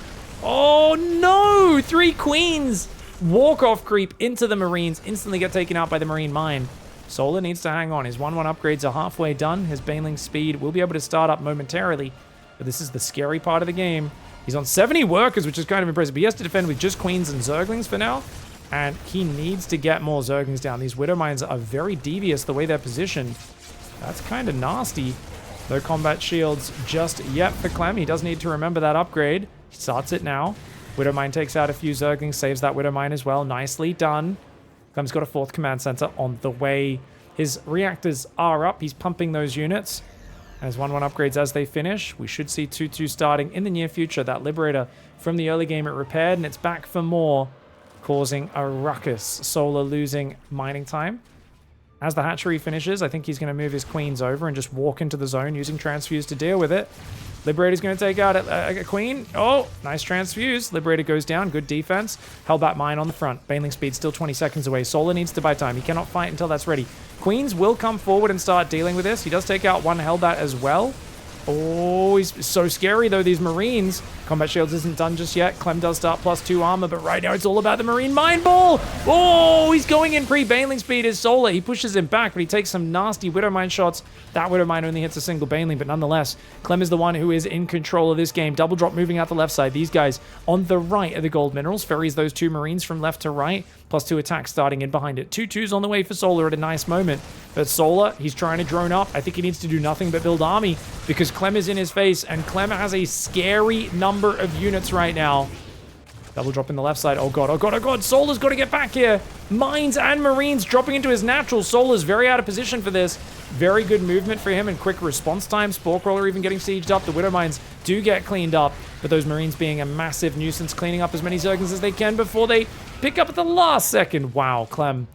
Oh no! 3 queens! Walk-off creep into the Marines. Instantly get taken out by the Marine mine. Solar needs to hang on. His 1-1 upgrades are halfway done. His baneling speed will be able to start up momentarily, but this is the scary part of the game. He's on 70 workers, which is kind of impressive, but he has to defend with just queens and Zerglings for now, and he needs to get more Zerglings down. These Widow Mines are very devious the way they're positioned. That's kind of nasty. No combat shields just yet for Clem. He does need to remember that upgrade. He starts it now. Widow Mine takes out a few Zerglings, saves that Widow Mine as well. Nicely done. Clem's got a 4th command center on the way. His reactors are up. He's pumping those units. As 1-1 upgrades as they finish, we should see 2-2 starting in the near future. That Liberator from the early game it repaired, and it's back for more, causing a ruckus. Solar losing mining time. As the hatchery finishes, I think he's going to move his queens over and just walk into the zone using transfuse to deal with it. Liberator's going to take out a queen. Oh, nice transfuse. Liberator goes down. Good defense. Hellbat mine on the front. Baneling speed still 20 seconds away. Solar needs to buy time. He cannot fight until that's ready. Queens will come forward and start dealing with this. He does take out one Hellbat as well. Oh, he's so scary, though, these Marines. Combat Shields isn't done just yet. Clem does start +2 armor, but right now it's all about the Marine Mine Ball. Oh, he's going in pre-Baneling speed as Solar. He pushes him back, but he takes some nasty Widow Mine shots. That Widow Mine only hits a single Baneling, but nonetheless, Clem is the one who is in control of this game. Double drop moving out the left side. These guys on the right are the gold minerals. Ferries those 2 Marines from left to right. +2 attacks starting in behind it. 2-2s on the way for Solar at a nice moment. But Solar, he's trying to drone up. I think he needs to do nothing but build army because Clem is in his face, and Clem has a scary number of units right now. Double drop in the left side. Oh god, oh god, oh god. Solar's got to get back here. Mines and Marines dropping into his natural. Solar's very out of position for this. Very good movement for him and quick response time. Spore Crawler even getting sieged up. The Widow Mines do get cleaned up, but those Marines being a massive nuisance, cleaning up as many Zerglings as they can before they pick up at the last second. Wow, Clem.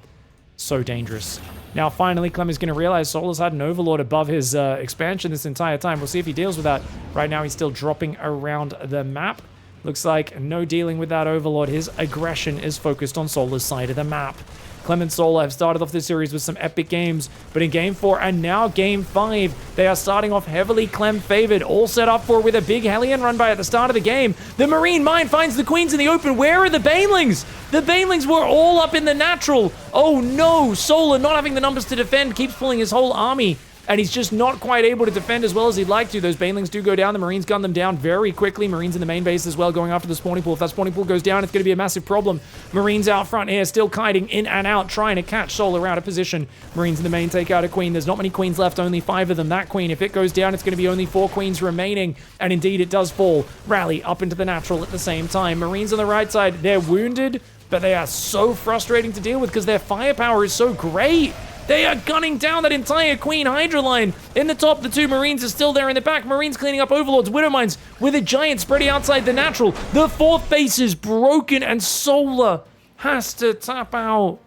So dangerous. Now, finally, Clem is going to realize Solar's had an Overlord above his expansion this entire time. We'll see if he deals with that. Right now, he's still dropping around the map. Looks like no dealing with that Overlord. His aggression is focused on Solar's side of the map. Clem and Solar have started off this series with some epic games, but in Game 4 and now Game 5, they are starting off heavily Clem favored, all set up for with a big Hellion run by at the start of the game. The Marine Mine finds the Queens in the open. Where are the Banelings? The Banelings were all up in the natural. Oh no, Solar not having the numbers to defend, keeps pulling his whole army and he's just not quite able to defend as well as he'd like to. Those Banelings do go down. The Marines gun them down very quickly. Marines in the main base as well, going after the spawning pool. If that spawning pool goes down, it's going to be a massive problem. Marines out front here, still kiting in and out, trying to catch Solar out of position. Marines in the main take out a queen. There's not many queens left, only 5 of them. That queen, if it goes down, it's going to be only 4 queens remaining, and indeed it does fall. Rally up into the natural at the same time. Marines on the right side, they're wounded, but they are so frustrating to deal with because their firepower is so great. They are gunning down that entire Queen Hydra line. In the top, the 2 Marines are still there in the back. Marines cleaning up Overlords, Widowmines with a giant spreading outside the natural. The 4th base is broken, and Solar has to tap out.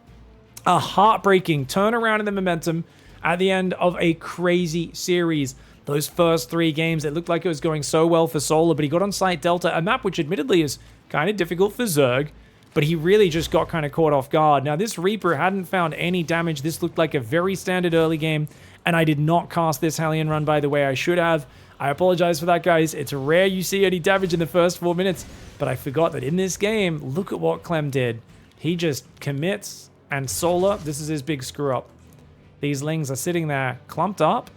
A heartbreaking turnaround in the momentum at the end of a crazy series. Those first 3 games, it looked like it was going so well for Solar, but he got on Site Delta, a map which admittedly is kind of difficult for Zerg, but he really just got kind of caught off guard. Now, this Reaper hadn't found any damage. This looked like a very standard early game, and I did not cast this Hellion run, by the way. I should have. I apologize for that, guys. It's rare you see any damage in the first 4 minutes, but I forgot that in this game, look at what CLEM did. He just commits, and Solar, this is his big screw-up. These Lings are sitting there clumped up,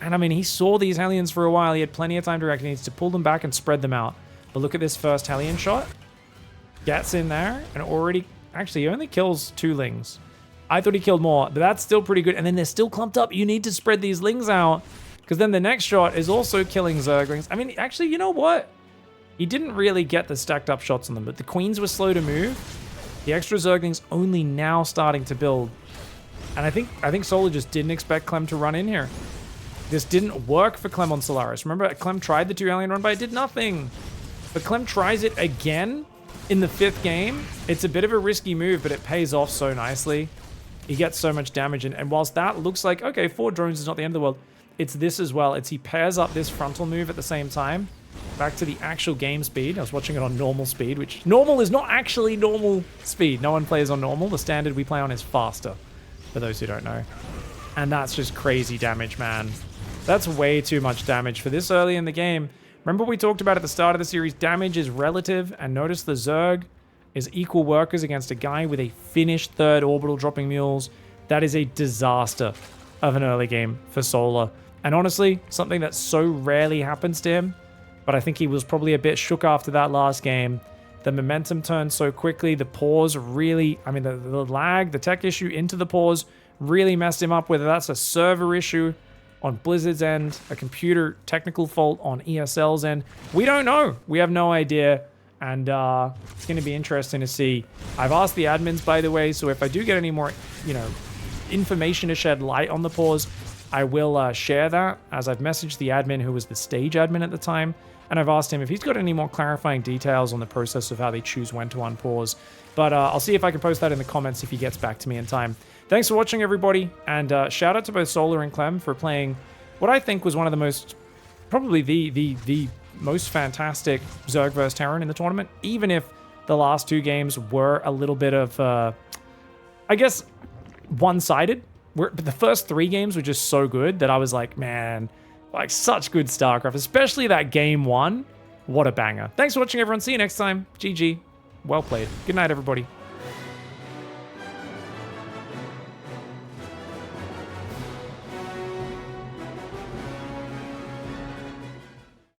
and I mean, he saw these Hellions for a while. He had plenty of time to react. He needs to pull them back and spread them out. But look at this first Hellion shot. Gets in there and already... Actually, he only kills 2 Lings. I thought he killed more, but that's still pretty good. And then they're still clumped up. You need to spread these Lings out, because then the next shot is also killing Zerglings. I mean, actually, you know what? He didn't really get the stacked up shots on them, but the Queens were slow to move. The extra Zerglings only now starting to build. And I think Solar just didn't expect CLEM to run in here. This didn't work for CLEM on Solaris. Remember, CLEM tried the 2 Alien run, but it did nothing. But CLEM tries it again in the 5th game. It's a bit of a risky move, but it pays off so nicely. He gets so much damage, and whilst that looks like, okay, 4 drones is not the end of the world, it's this as well. It's he pairs up this frontal move at the same time. Back to the actual game speed. I was watching it on normal speed, which normal is not actually normal speed. No one plays on normal. The standard we play on is faster, for those who don't know. And that's just crazy damage, man. That's way too much damage for this early in the game. Remember we talked about at the start of the series, damage is relative, and notice the Zerg is equal workers against a guy with a finished 3rd orbital dropping mules. That is a disaster of an early game for Solar. And honestly, something that so rarely happens to him, but I think he was probably a bit shook after that last game. The momentum turned so quickly, the pause really, I mean, the lag, the tech issue into the pause really messed him up, whether that's a server issue on Blizzard's end, a computer technical fault on ESL's end. We don't know. We have no idea. And it's going to be interesting to see. I've asked the admins, by the way, so if I do get any more, information to shed light on the pause, I will share that, as I've messaged the admin who was the stage admin at the time, and I've asked him if he's got any more clarifying details on the process of how they choose when to unpause. But I'll see if I can post that in the comments if he gets back to me in time. Thanks for watching, everybody, and shout out to both Solar and CLEM for playing what I think was one of the most, probably the most fantastic Zerg vs. Terran in the tournament, even if the last 2 games were a little bit of, I guess, one-sided. But the first 3 games were just so good that I was like, man, like such good StarCraft, especially that game 1. What a banger. Thanks for watching, everyone. See you next time. GG. Well played. Good night, everybody.